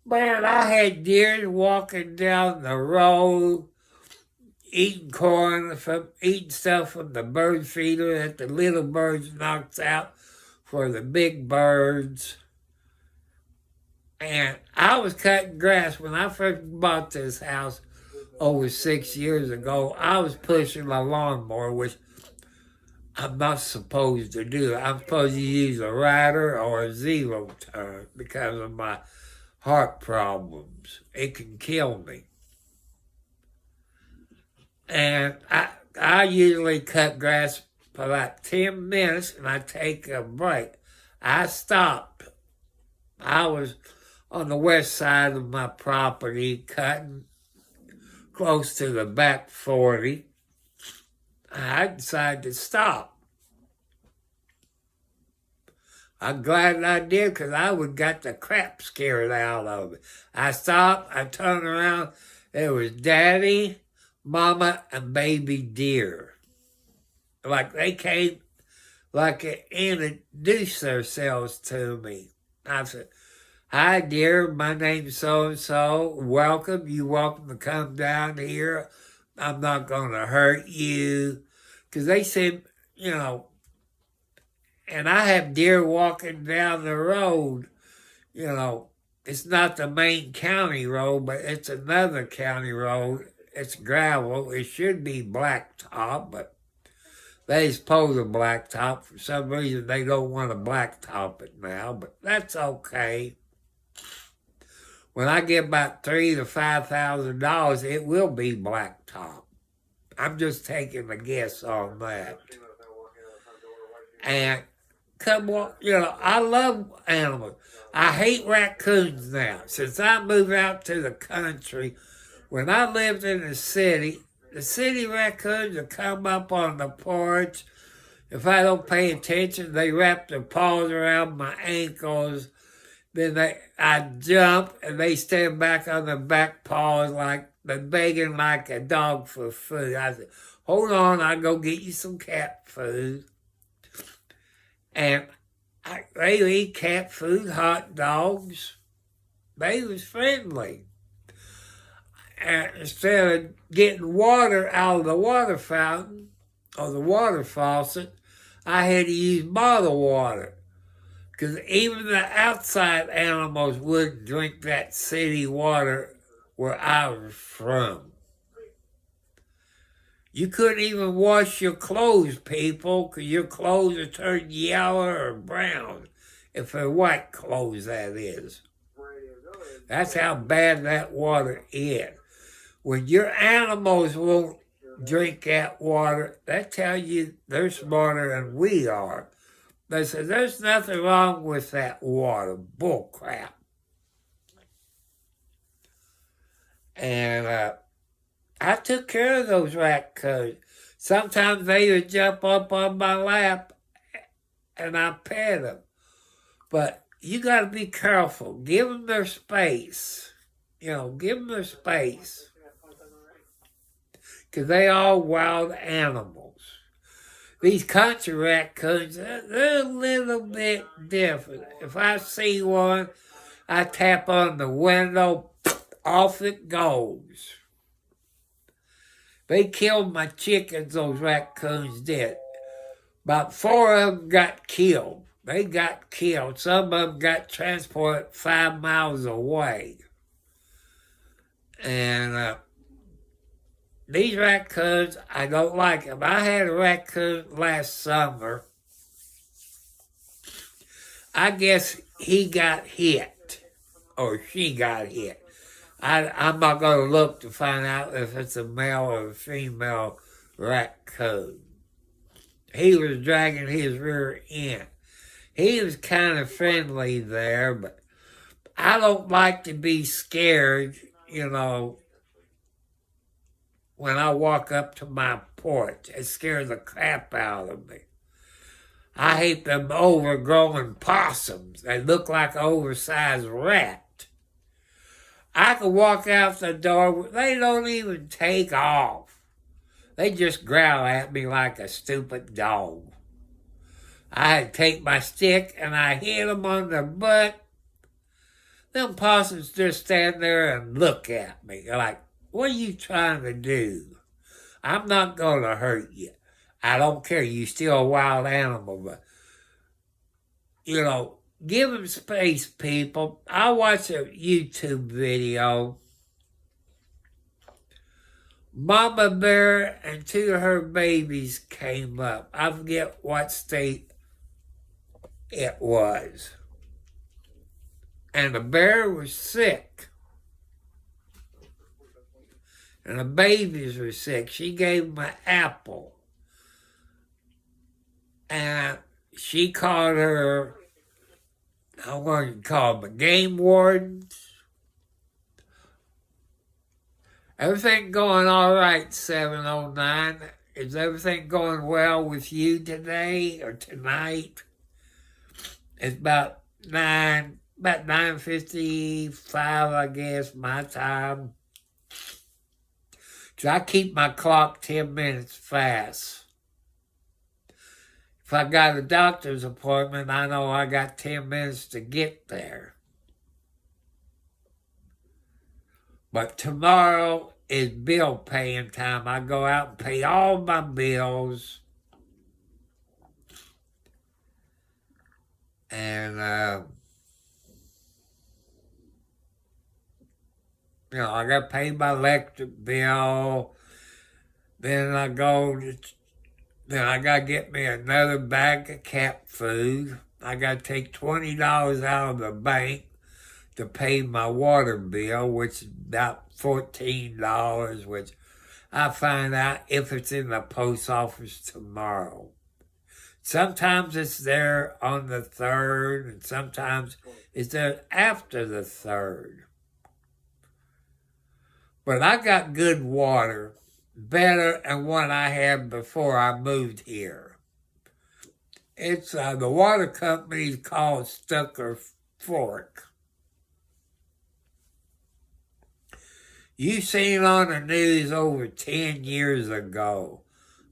Man, I had deer walking down the road, eating corn, eating stuff from the bird feeder that the little birds knocks out for the big birds. And I was cutting grass when I first bought this house over 6 years ago. I was pushing a lawnmower, which I'm not supposed to do. I'm supposed to use a rider or a zero turn because of my heart problems. It can kill me. And I usually cut grass for about 10 minutes and I take a break. I stopped. I was on the west side of my property cutting close to the back 40. I decided to stop. I'm glad I did because I would got the crap scared out of it. I stopped, I turned around, there was Daddy, Mama, and baby deer. Like they came, like introduced themselves to me. I said, "Hi dear, my name's so-and-so, welcome, you're welcome to come down here. I'm not going to hurt you." Because they said, and I have deer walking down the road, it's not the main county road, but it's another county road. It's gravel. It should be blacktop, but they supposed to blacktop. For some reason, they don't want to blacktop it now, but that's okay. When I get about $3,000 to $5,000, it will be blacktop. I'm just taking a guess on that. And come on, I love animals. I hate raccoons now. Since I moved out to the country, when I lived in the city raccoons will come up on the porch. If I don't pay attention, they wrap their paws around my ankles. Then I jump and they stand back on their back paws like they're begging like a dog for food. I said, "Hold on, I'll go get you some cat food." And they eat cat food, hot dogs. They was friendly. And instead of getting water out of the water fountain or the water faucet, I had to use bottled water. Because even the outside animals wouldn't drink that city water where I was from. You couldn't even wash your clothes, people, because your clothes would turn yellow or brown. If they're white clothes, that is. That's how bad that water is. When your animals won't drink that water, that tells you they're smarter than we are. They say, "There's nothing wrong with that water." Bull crap. And I took care of those raccoons. Sometimes they would jump up on my lap and I pet them. But you got to be careful. Give them their space. Give them their space. Because they are wild animals. These country raccoons, they're a little bit different. If I see one, I tap on the window, off it goes. They killed my chickens, those raccoons did. About 4 of them got killed. They got killed. Some of them got transported 5 miles away. And these raccoons, I don't like them. I had a raccoon last summer. I guess he got hit, or she got hit. I'm not going to look to find out if it's a male or a female raccoon. He was dragging his rear end. He was kind of friendly there, but I don't like to be scared, you know, when I walk up to my porch, it scares the crap out of me. I hate them overgrown possums. They look like an oversized rat. I can walk out the door, they don't even take off. They just growl at me like a stupid dog. I take my stick and I hit them on the butt. Them possums just stand there and look at me like, what are you trying to do? I'm not going to hurt you. I don't care. You're still a wild animal, but, you know, give them space, people. I watched a YouTube video. Mama bear and two of her babies came up. I forget what state it was. And the bear was sick. And the babies were sick. She gave them an apple. And she called her, I want to call them, game wardens. Everything going all right, 709? Is everything going well with you today or tonight? It's about 9:55, I guess, my time. So I keep my clock 10 minutes fast. If I got a doctor's appointment, I know I got 10 minutes to get there. But tomorrow is bill paying time. I go out and pay all my bills. And, you know, I got to pay my electric bill. Then I got to get me another bag of cat food. I got to take $20 out of the bank to pay my water bill, which is about $14, which I find out if it's in the post office tomorrow. Sometimes it's there on the 3rd, and sometimes it's there after the 3rd. But I got good water, better than what I had before I moved here. It's the water company's called Stucker Fork. You seen on the news over 10 years ago,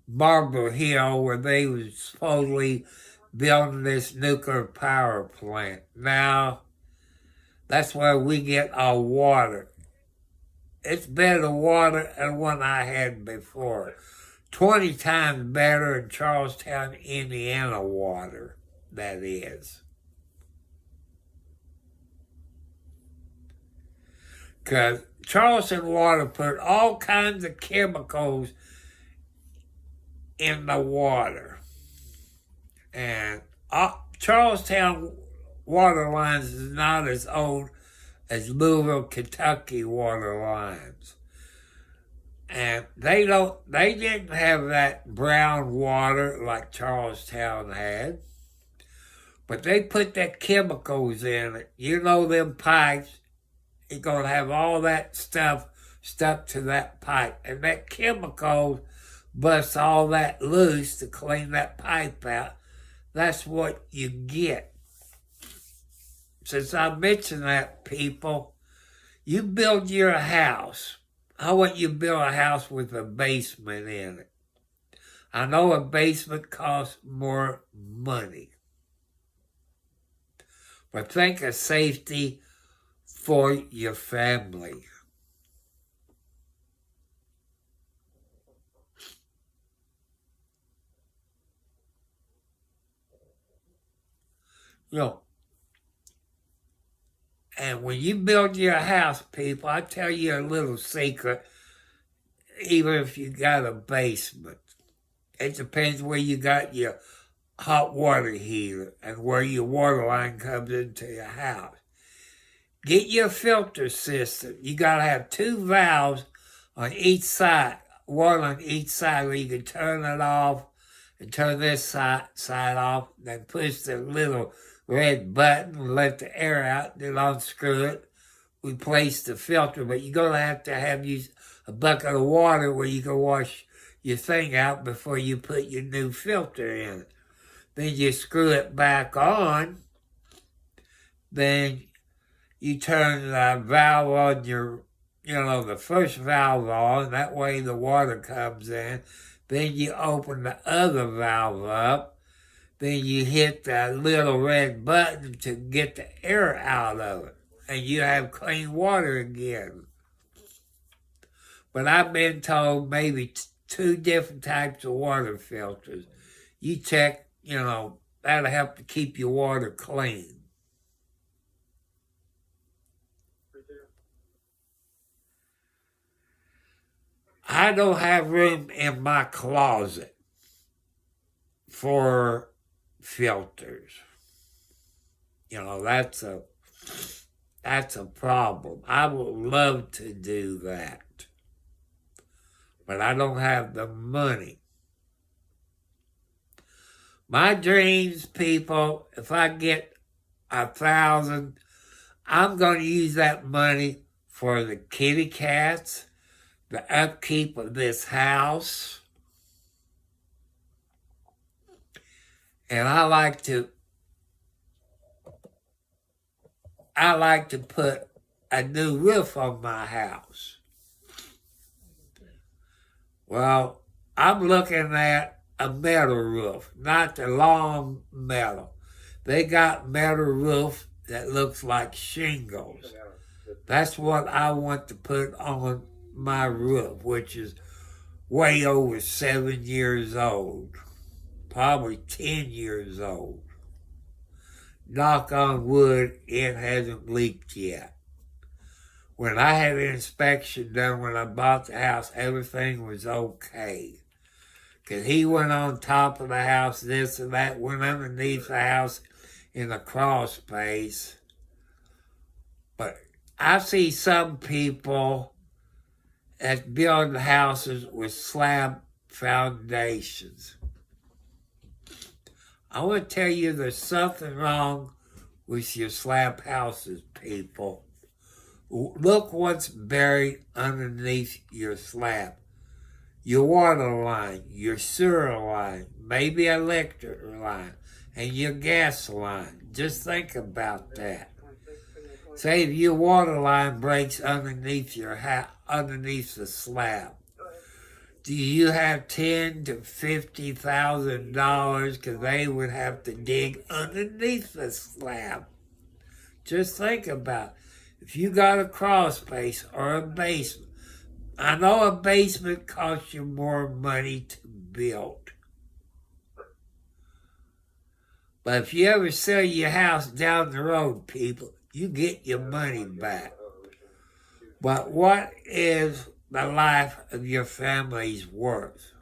Marble Hill, where they was supposedly building this nuclear power plant. Now, that's where we get our water. It's better water than what I had before. 20 times better in Charlestown, Indiana water, that is. Because Charleston water put all kinds of chemicals in the water. And Charlestown water lines is not as old as Louisville, Kentucky water lines. And they didn't have that brown water like Charlestown had. But they put that chemicals in it. You know them pipes, it's going to have all that stuff stuck to that pipe. And that chemical busts all that loose to clean that pipe out. That's what you get. Since I mentioned that, people, you build your house. I want you to build a house with a basement in it. I know a basement costs more money. But think of safety for your family. You know, and when you build your house, people, I tell you a little secret, even if you got a basement. It depends where you got your hot water heater and where your water line comes into your house. Get your filter system. You got to have 2 valves on each side, one on each side where you can turn it off and turn this side off, then push the little red button and let the air out, then unscrew it replace the filter, but you're going to have use a bucket of water where you can wash your thing out before you put your new filter in. Then you screw it back on. Then you turn the valve on the first valve on. That way the water comes in. Then you open the other valve up. Then you hit that little red button to get the air out of it. And you have clean water again. But I've been told maybe 2 different types of water filters. You check, that'll help to keep your water clean. I don't have room in my closet for filters. That's a problem. I would love to do that, but I don't have the money. My dreams, people, if I get 1,000, I'm going to use that money for the kitty cats, the upkeep of this house, and I like to put a new roof on my house. Well, I'm looking at a metal roof, not the long metal. They got metal roof that looks like shingles. That's what I want to put on my roof, which is way over 7 years old, probably 10 years old. Knock on wood, it hasn't leaked yet. When I had an inspection done when I bought the house, everything was okay. Because he went on top of the house, this and that, went underneath the house in a crawl space. But I see some people that build houses with slab foundations. I want to tell you there's something wrong with your slab houses, people. Look what's buried underneath your slab. Your water line, your sewer line, maybe electric line, and your gas line. Just think about that. Say if your water line breaks underneath underneath the slab, do you have $10,000 to $50,000 because they would have to dig underneath the slab? Just think about it. If you got a crawl space or a basement, I know a basement costs you more money to build. But if you ever sell your house down the road, people, you get your money back. But what is the life of your family's worth?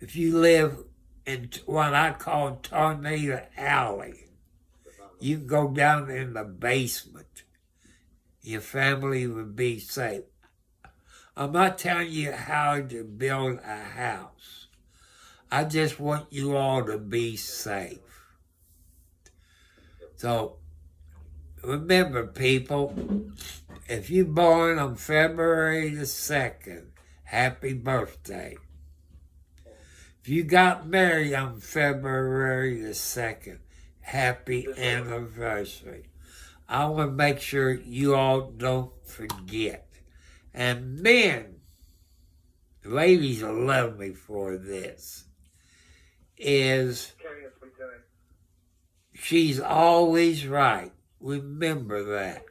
If you live in what I call Tornado Alley, you can go down in the basement. Your family would be safe. I'm not telling you how to build a house. I just want you all to be safe. So, remember, people, if you're born on February the 2nd, happy birthday. If you got married on February the 2nd, happy anniversary. I want to make sure you all don't forget. And men, ladies will love me for this, is she's always right. Remember that.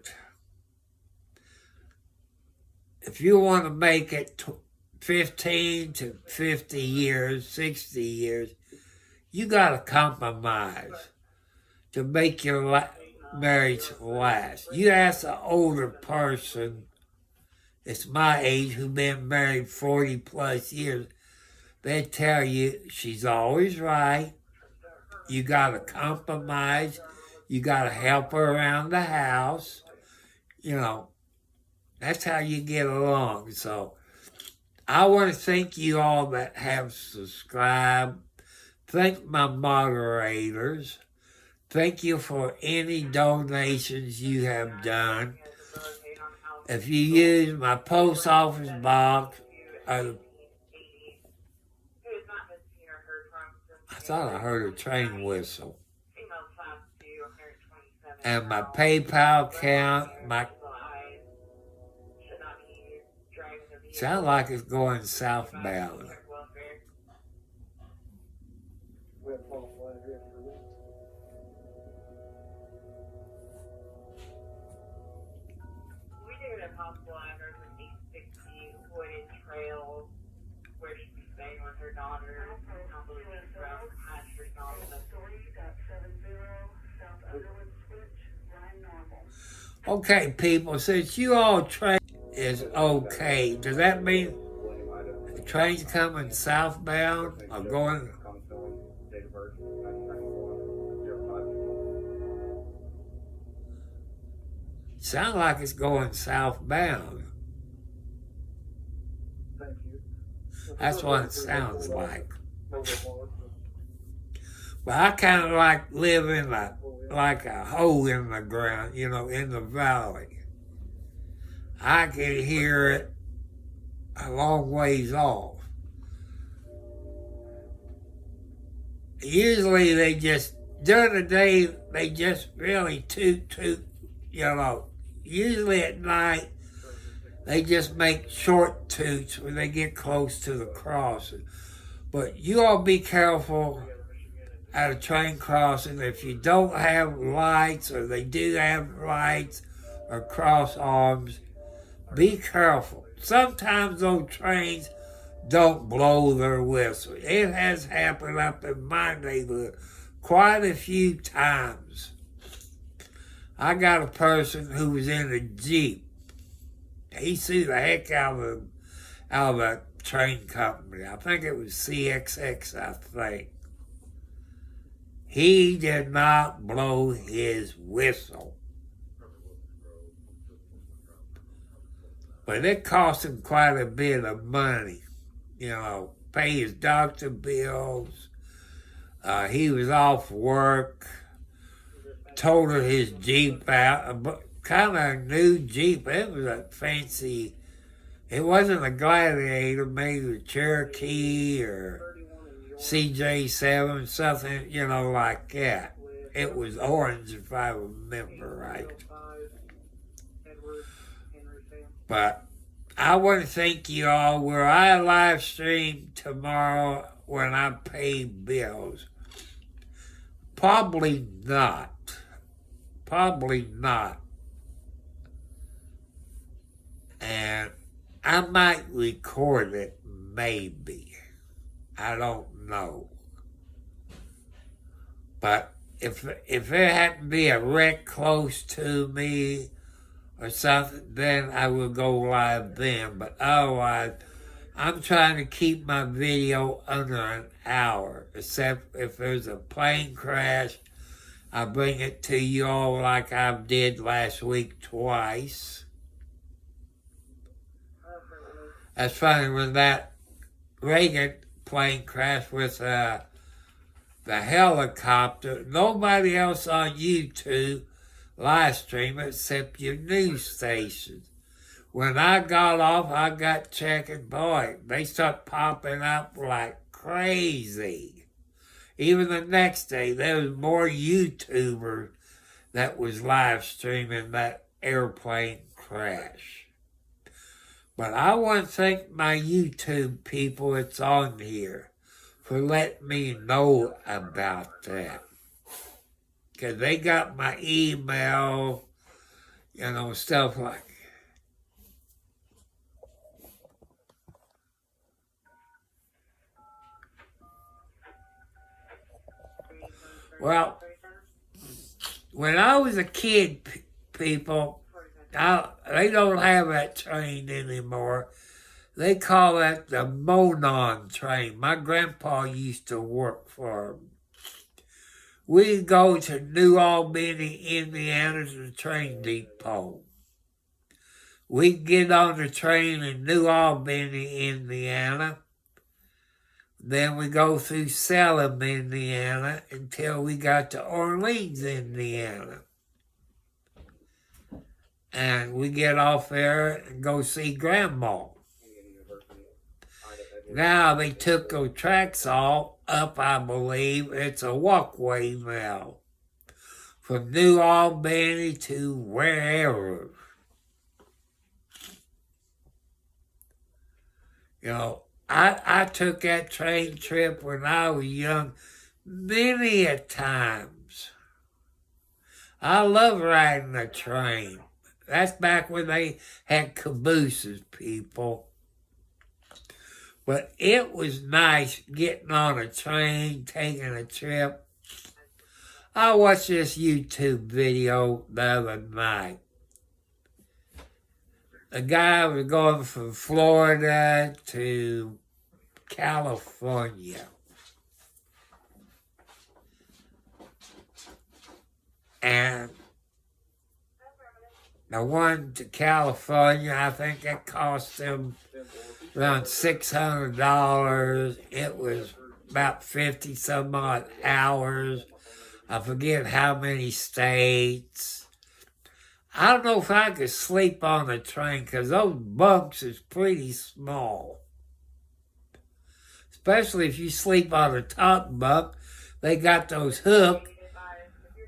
If you want to make it 15 to 50 years, 60 years, you got to compromise to make your marriage last. You ask an older person, it's my age, who's been married 40 plus years, they tell you she's always right. You got to compromise. You got to help her around the house. That's how you get along. So I want to thank you all that have subscribed. Thank my moderators. Thank you for any donations you have done. if you use my post office box, I thought I heard a train whistle. And my PayPal account, sound like it's going southbound. Okay, people, since you all train is okay, does that mean the train's coming southbound or going? Sound like it's going southbound. That's what it sounds like. But I kind of like live in like a hole in the ground, you know, in the valley. I can hear it a long ways off. Usually during the day, they just really toot, you know. Usually at night, they just make short toots when they get close to the crossing. But you all be careful at a train crossing. If you don't have lights, or they do have lights or cross arms, be careful. Sometimes those trains don't blow their whistle. It has happened up in my neighborhood quite a few times. I got a person who was in a Jeep. He sued the heck out of a train company. I think it was CXX, I think. He did not blow his whistle. But it cost him quite a bit of money. You know, pay his doctor bills. He was off work. Totaled his Jeep out. Kind of a new Jeep. It was a fancy. It wasn't a Gladiator, maybe a Cherokee or CJ7, something, you know, like that. It was orange, if I remember right. But I want to thank you all. Will I live stream tomorrow when I pay bills? Probably not. Probably not. And I might record it, maybe. I don't know. But if there happened to be a wreck close to me or something, then I will go live then. But otherwise, I'm trying to keep my video under an hour, except if there's a plane crash, I bring it to you all like I did last week twice. That's funny, when that Reagan plane crashed with the helicopter, nobody else on YouTube live stream except your news stations. When I got off, I got checking, boy, they start popping up like crazy. Even the next day, there was more YouTubers that was live streaming that airplane crash. But I want to thank my YouTube people that's on here for letting me know about that. Because they got my email, you know, stuff like that. Well, when I was a kid, people, they don't have that train anymore. They call that the Monon train. My grandpa used to work for them. We'd go to New Albany, Indiana, to the train depot. We'd get on the train in New Albany, Indiana. Then we go through Salem, Indiana, until we got to Orleans, Indiana. and we get off there and go see Grandma. Now they took those tracks all up, I believe. It's a walkway now. From New Albany to wherever. You know, I took that train trip when I was young many a times. I love riding a train. That's back when they had cabooses, people. But it was nice getting on a train, taking a trip. I watched this YouTube video the other night. A guy was going from Florida to California. And the one to California, I think it cost him around $600. It was about 50 some odd hours. I forget how many states. I don't know if I could sleep on the train because those bunks is pretty small. Especially if you sleep on the top bunk. They got those hooks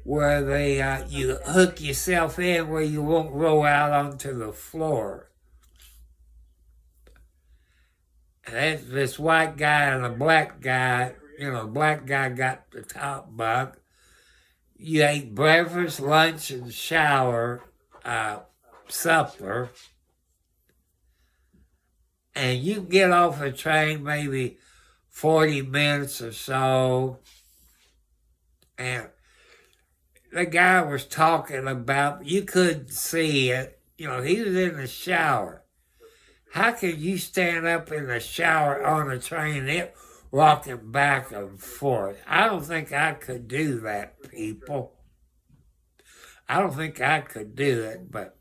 where they you hook yourself in where you won't roll out onto the floor. And this white guy and a black guy, black guy got the top bunk. You ate breakfast, lunch, and supper. And you get off the train maybe 40 minutes or so. And the guy was talking about, you couldn't see it. He was in the shower. How can you stand up in the shower on a train and it rocking back and forth? I don't think I could do that, people. I don't think I could do it, but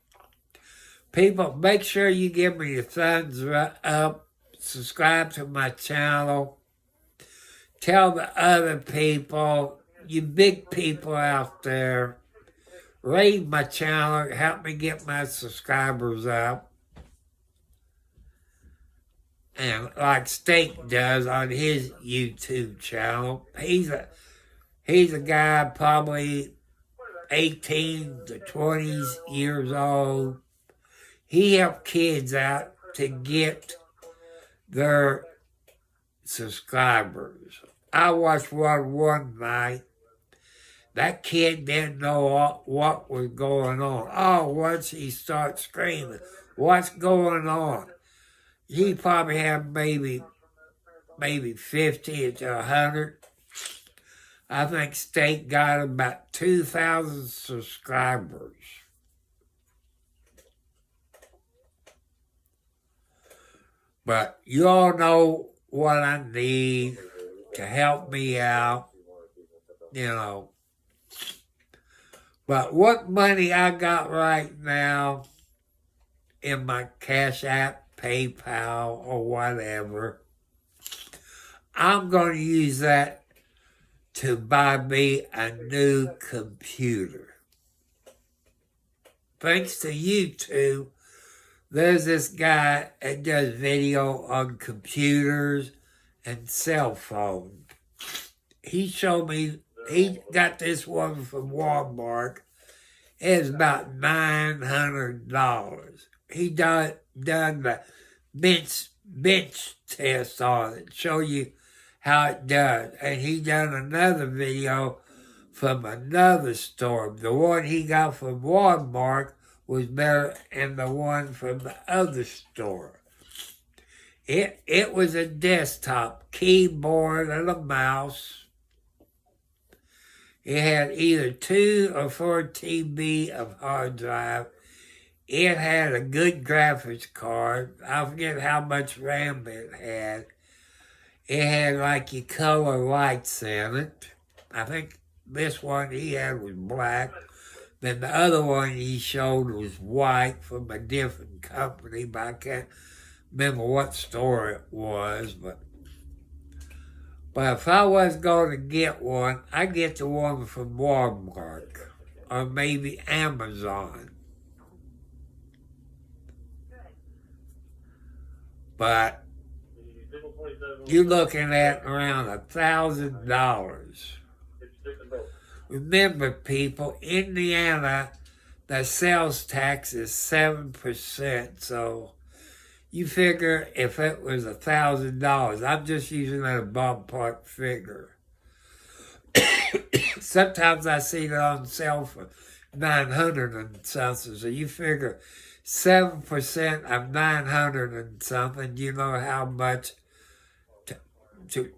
people, make sure you give me your thumbs up, subscribe to my channel, tell the other people, you big people out there, raid my channel, help me get my subscribers up. And like Steak does on his YouTube channel, he's a guy probably 18 to 20 years old. He helped kids out to get their subscribers. I watched one night. That kid didn't know what was going on. Oh, once he starts screaming, what's going on? He probably had maybe 50 to 100. I think Steak got about 2,000 subscribers. But you all know what I need to help me out, But what money I got right now in my Cash App, PayPal, or whatever, I'm going to use that to buy me a new computer. Thanks to YouTube, there's this guy that does video on computers and cell phones. He showed me, he got this one from Walmart. It's about $900. He done the bench test on it, show you how it does. And he done another video from another store. The one he got from Walmart was better than the one from the other store. It was a desktop, keyboard and a mouse. It had either 2 or 4 TB of hard drive. It had a good graphics card. I forget how much RAM it had. It had like your color lights in it. I think this one he had was black. Then the other one he showed was white from a different company, but I can't remember what store it was. But if I was going to get one, I'd get the one from Walmart or maybe Amazon. but you're looking at around $1,000. Remember, people, Indiana, the sales tax is 7%, so you figure if it was $1,000, I'm just using that a ballpark figure. Sometimes I see it on sale for 900 and something, so you figure 7% of 900 and something, you know how much to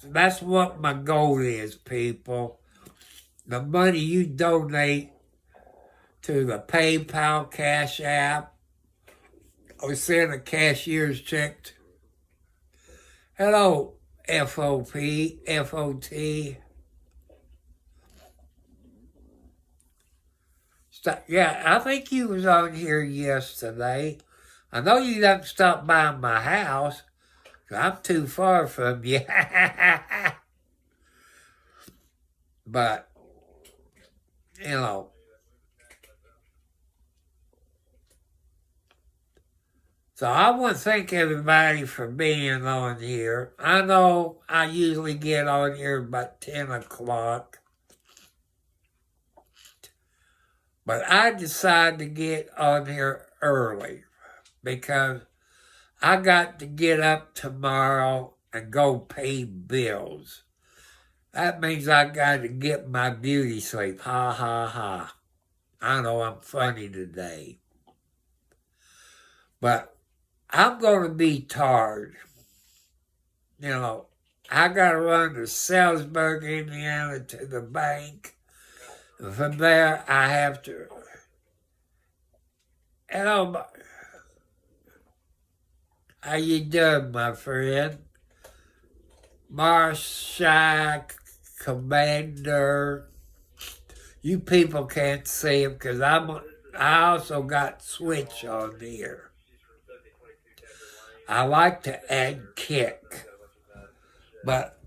that's what my goal is, people. The money you donate to the PayPal, Cash App, or send a cashier's check. Hello, FOP, FOT. Yeah, I think you was on here yesterday. I know you didn't stop by my house. I'm too far from you. But, So I want to thank everybody for being on here. I know I usually get on here about 10 o'clock. But I decided to get on here early because I got to get up tomorrow and go pay bills. That means I got to get my beauty sleep. Ha, ha, ha. I know I'm funny today. But I'm going to be tired. I got to run to Salisbury, Indiana to the bank. And from there, I have to... Hello, how you doing, my friend? Marshak, Commander. You people can't see him because I also got Switch on here. I like to add kick, but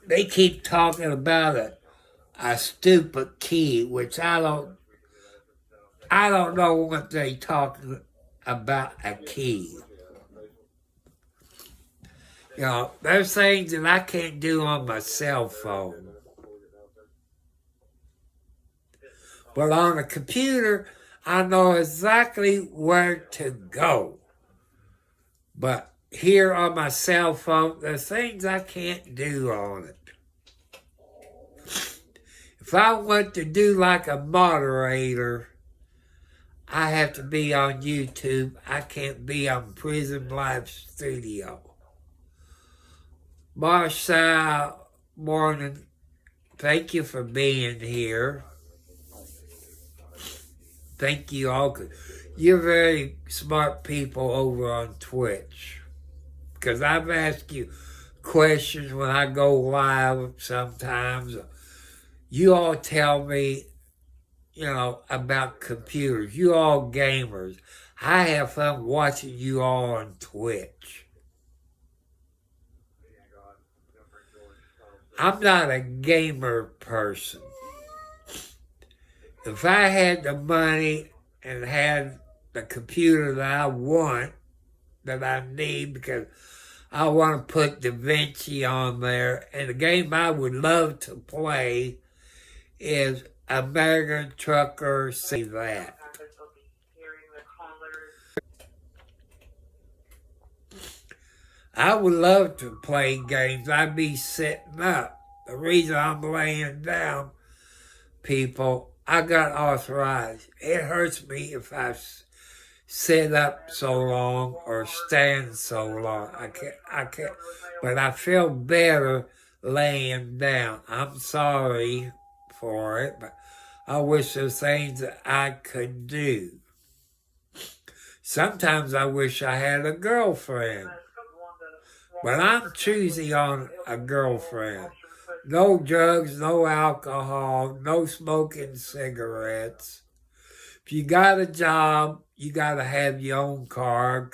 they keep talking about a stupid key, which I don't know what they talking about a key. There's things that I can't do on my cell phone. But on a computer, I know exactly where to go. But here on my cell phone, there's things I can't do on it. If I want to do like a moderator, I have to be on YouTube. I can't be on Prison Live Studio. Marshall, morning. Thank you for being here. Thank you all. You're very smart people over on Twitch. Because I've asked you questions when I go live sometimes. You all tell me, about computers. You all gamers. I have fun watching you all on Twitch. I'm not a gamer person. If I had the money and had the computer that I want, that I need, because I want to put Da Vinci on there, and the game I would love to play is American Trucker, say that. I would love to play games. I'd be sitting up. The reason I'm laying down, people, I got arthritis. It hurts me if I sit up so long or stand so long. I can't, but I feel better laying down. I'm sorry for it, but I wish there's things that I could do. Sometimes I wish I had a girlfriend. But I'm choosy on a girlfriend. No drugs, no alcohol, no smoking cigarettes. If you got a job, you got to have your own car.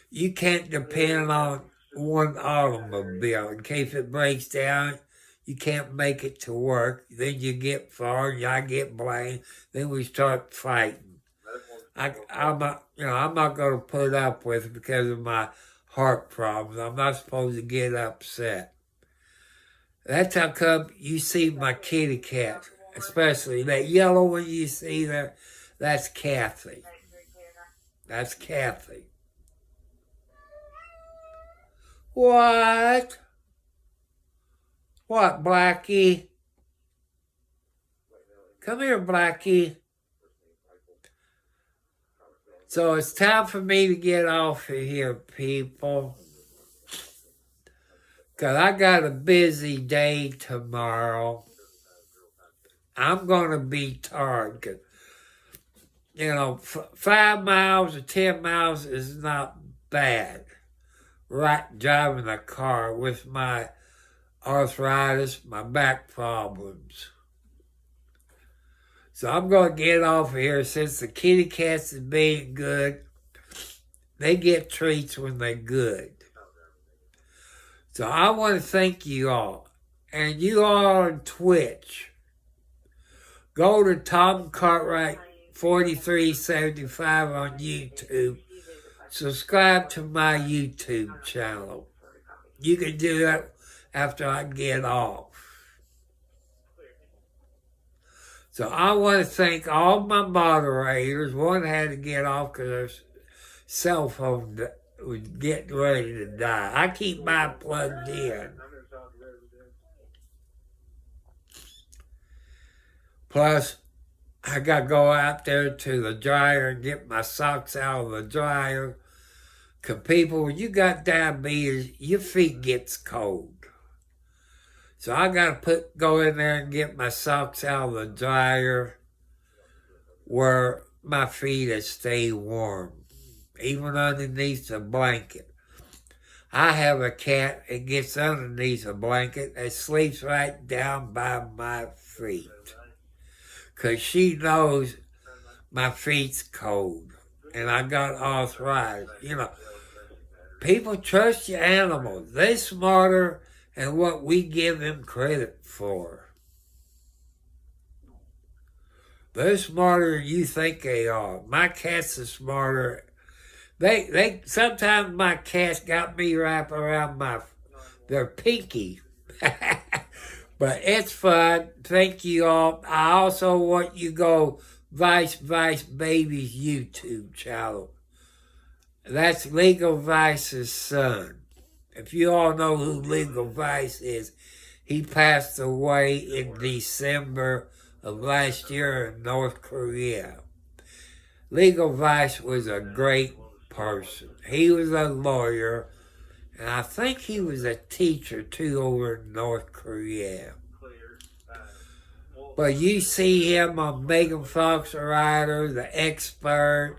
You can't depend on one automobile. In case it breaks down, you can't make it to work. Then you get fired, I get blamed. Then we start fighting. I'm not going to put up with it because of my heart problems. I'm not supposed to get upset. That's how come you see my kitty cat, especially that yellow one you see there. That's Kathy. That's Kathy. What? What, Blackie? Come here, Blackie. So it's time for me to get off of here, people. Because I got a busy day tomorrow. I'm going to be tired. 'Cause, 5 miles or 10 miles is not bad. Right, driving a car with my arthritis, my back problems. So I'm going to get off of here since the kitty cats is being good. They get treats when they're good. So I want to thank you all. And you all on Twitch. Go to Tom Cartwright 4375 on YouTube. Subscribe to my YouTube channel. You can do that after I get off. So I want to thank all my moderators. One had to get off because their cell phone was getting ready to die. I keep mine plugged in. Plus, I got to go out there to the dryer and get my socks out of the dryer. Because people, when you got diabetes, your feet gets cold. So I got to go in there and get my socks out of the dryer where my feet stay warm, even underneath the blanket. I have a cat that gets underneath a blanket that sleeps right down by my feet. Because she knows my feet's cold and I got arthritis. People trust your animals. They're smarter than what we give them credit for. They're smarter than you think they are. My cats are smarter. They sometimes my cats got me wrapped around their pinky. But it's fun. Thank you all. I also want you to go Vice Baby's YouTube channel. That's Legal Vice's son. If you all know who Legal Vice is, he passed away in December of last year in North Korea. Legal Vice was a great person. He was a lawyer, and I think he was a teacher too over in North Korea. But you see him on Megan Fox Rider, The Expert,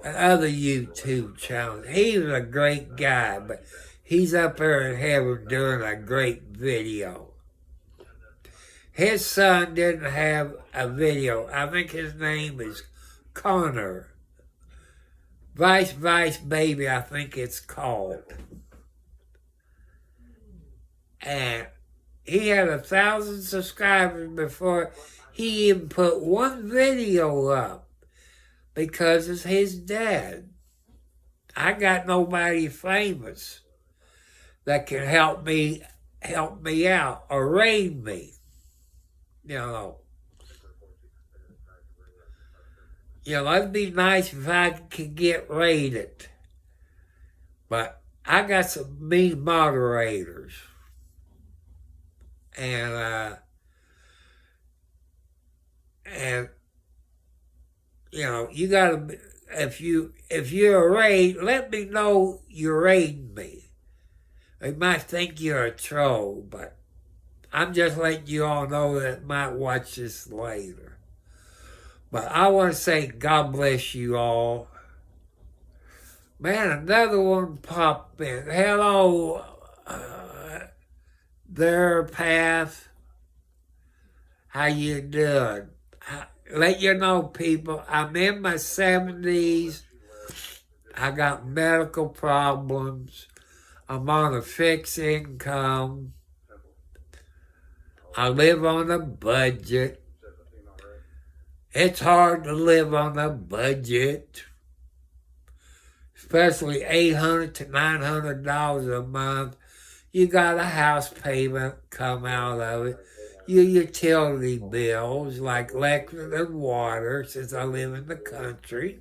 and other YouTube channels. He was a great guy, but he's up there in heaven doing a great video. His son didn't have a video. I think his name is Connor. Vice Baby, I think it's called. And he had 1,000 subscribers before he even put one video up because it's his dad. I got nobody famous that can help me out or raid me. It'd be nice if I could get raided. But I got some mean moderators. And you gotta, if you're a raid, let me know you're raiding me. They might think you're a troll, but I'm just letting you all know that might watch this later. But I want to say God bless you all. Man, another one popped in. Hello, there, Path. How you doing? Let you know, people, I'm in my 70s. I got medical problems. I'm on a fixed income. I live on a budget. It's hard to live on a budget, especially $800 to $900 a month. You got a house payment come out of it. Your utility bills like electric and water, since I live in the country.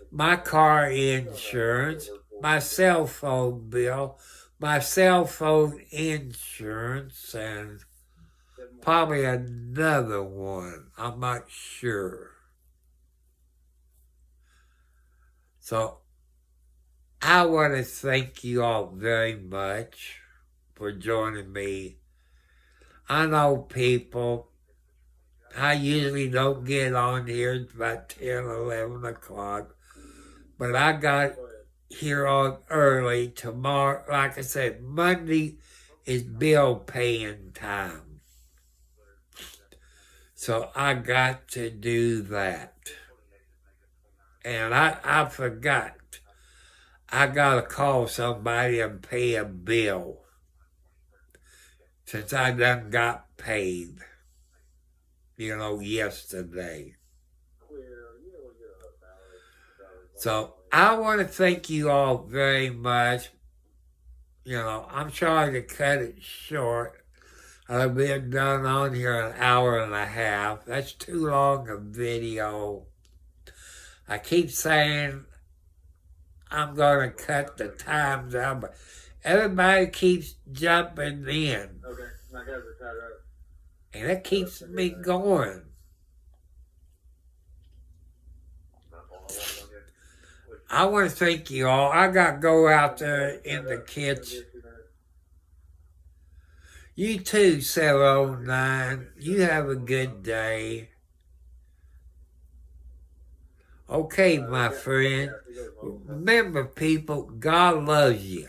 My car insurance, my cell phone bill, my cell phone insurance, and probably another one. I'm not sure. So I want to thank you all very much for joining me. I know people, I usually don't get on here until about 10, 11 o'clock, but I got here on early tomorrow. Like I said, Monday is bill paying time. So I got to do that. And I forgot. I got to call somebody and pay a bill since I done got paid, yesterday. So I want to thank you all very much. I'm trying to cut it short. I've been done on here an hour and a half. That's too long a video. I keep saying I'm going to cut the time down, but everybody keeps jumping in. Okay, my guys are tied up. And it keeps me going. I want to thank you all. I got to go out there in the kitchen. You too, 709. You have a good day. Okay, my friend. Remember, people, God loves you.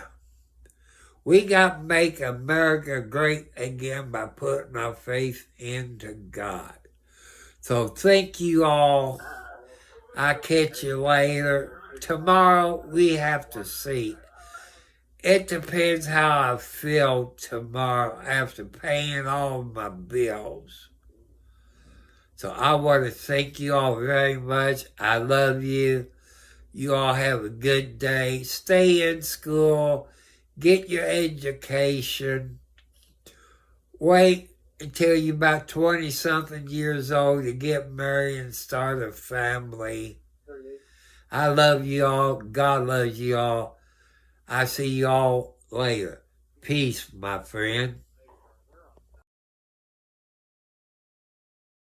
We got to make America great again by putting our faith into God. So thank you all. I'll catch you later. Tomorrow, we have to see. It depends how I feel tomorrow after paying all my bills. So I want to thank you all very much. I love you. You all have a good day. Stay in school. Get your education. Wait until you're about 20-something years old to get married and start a family. I love you all. God loves you all. I see you all later. Peace, my friend.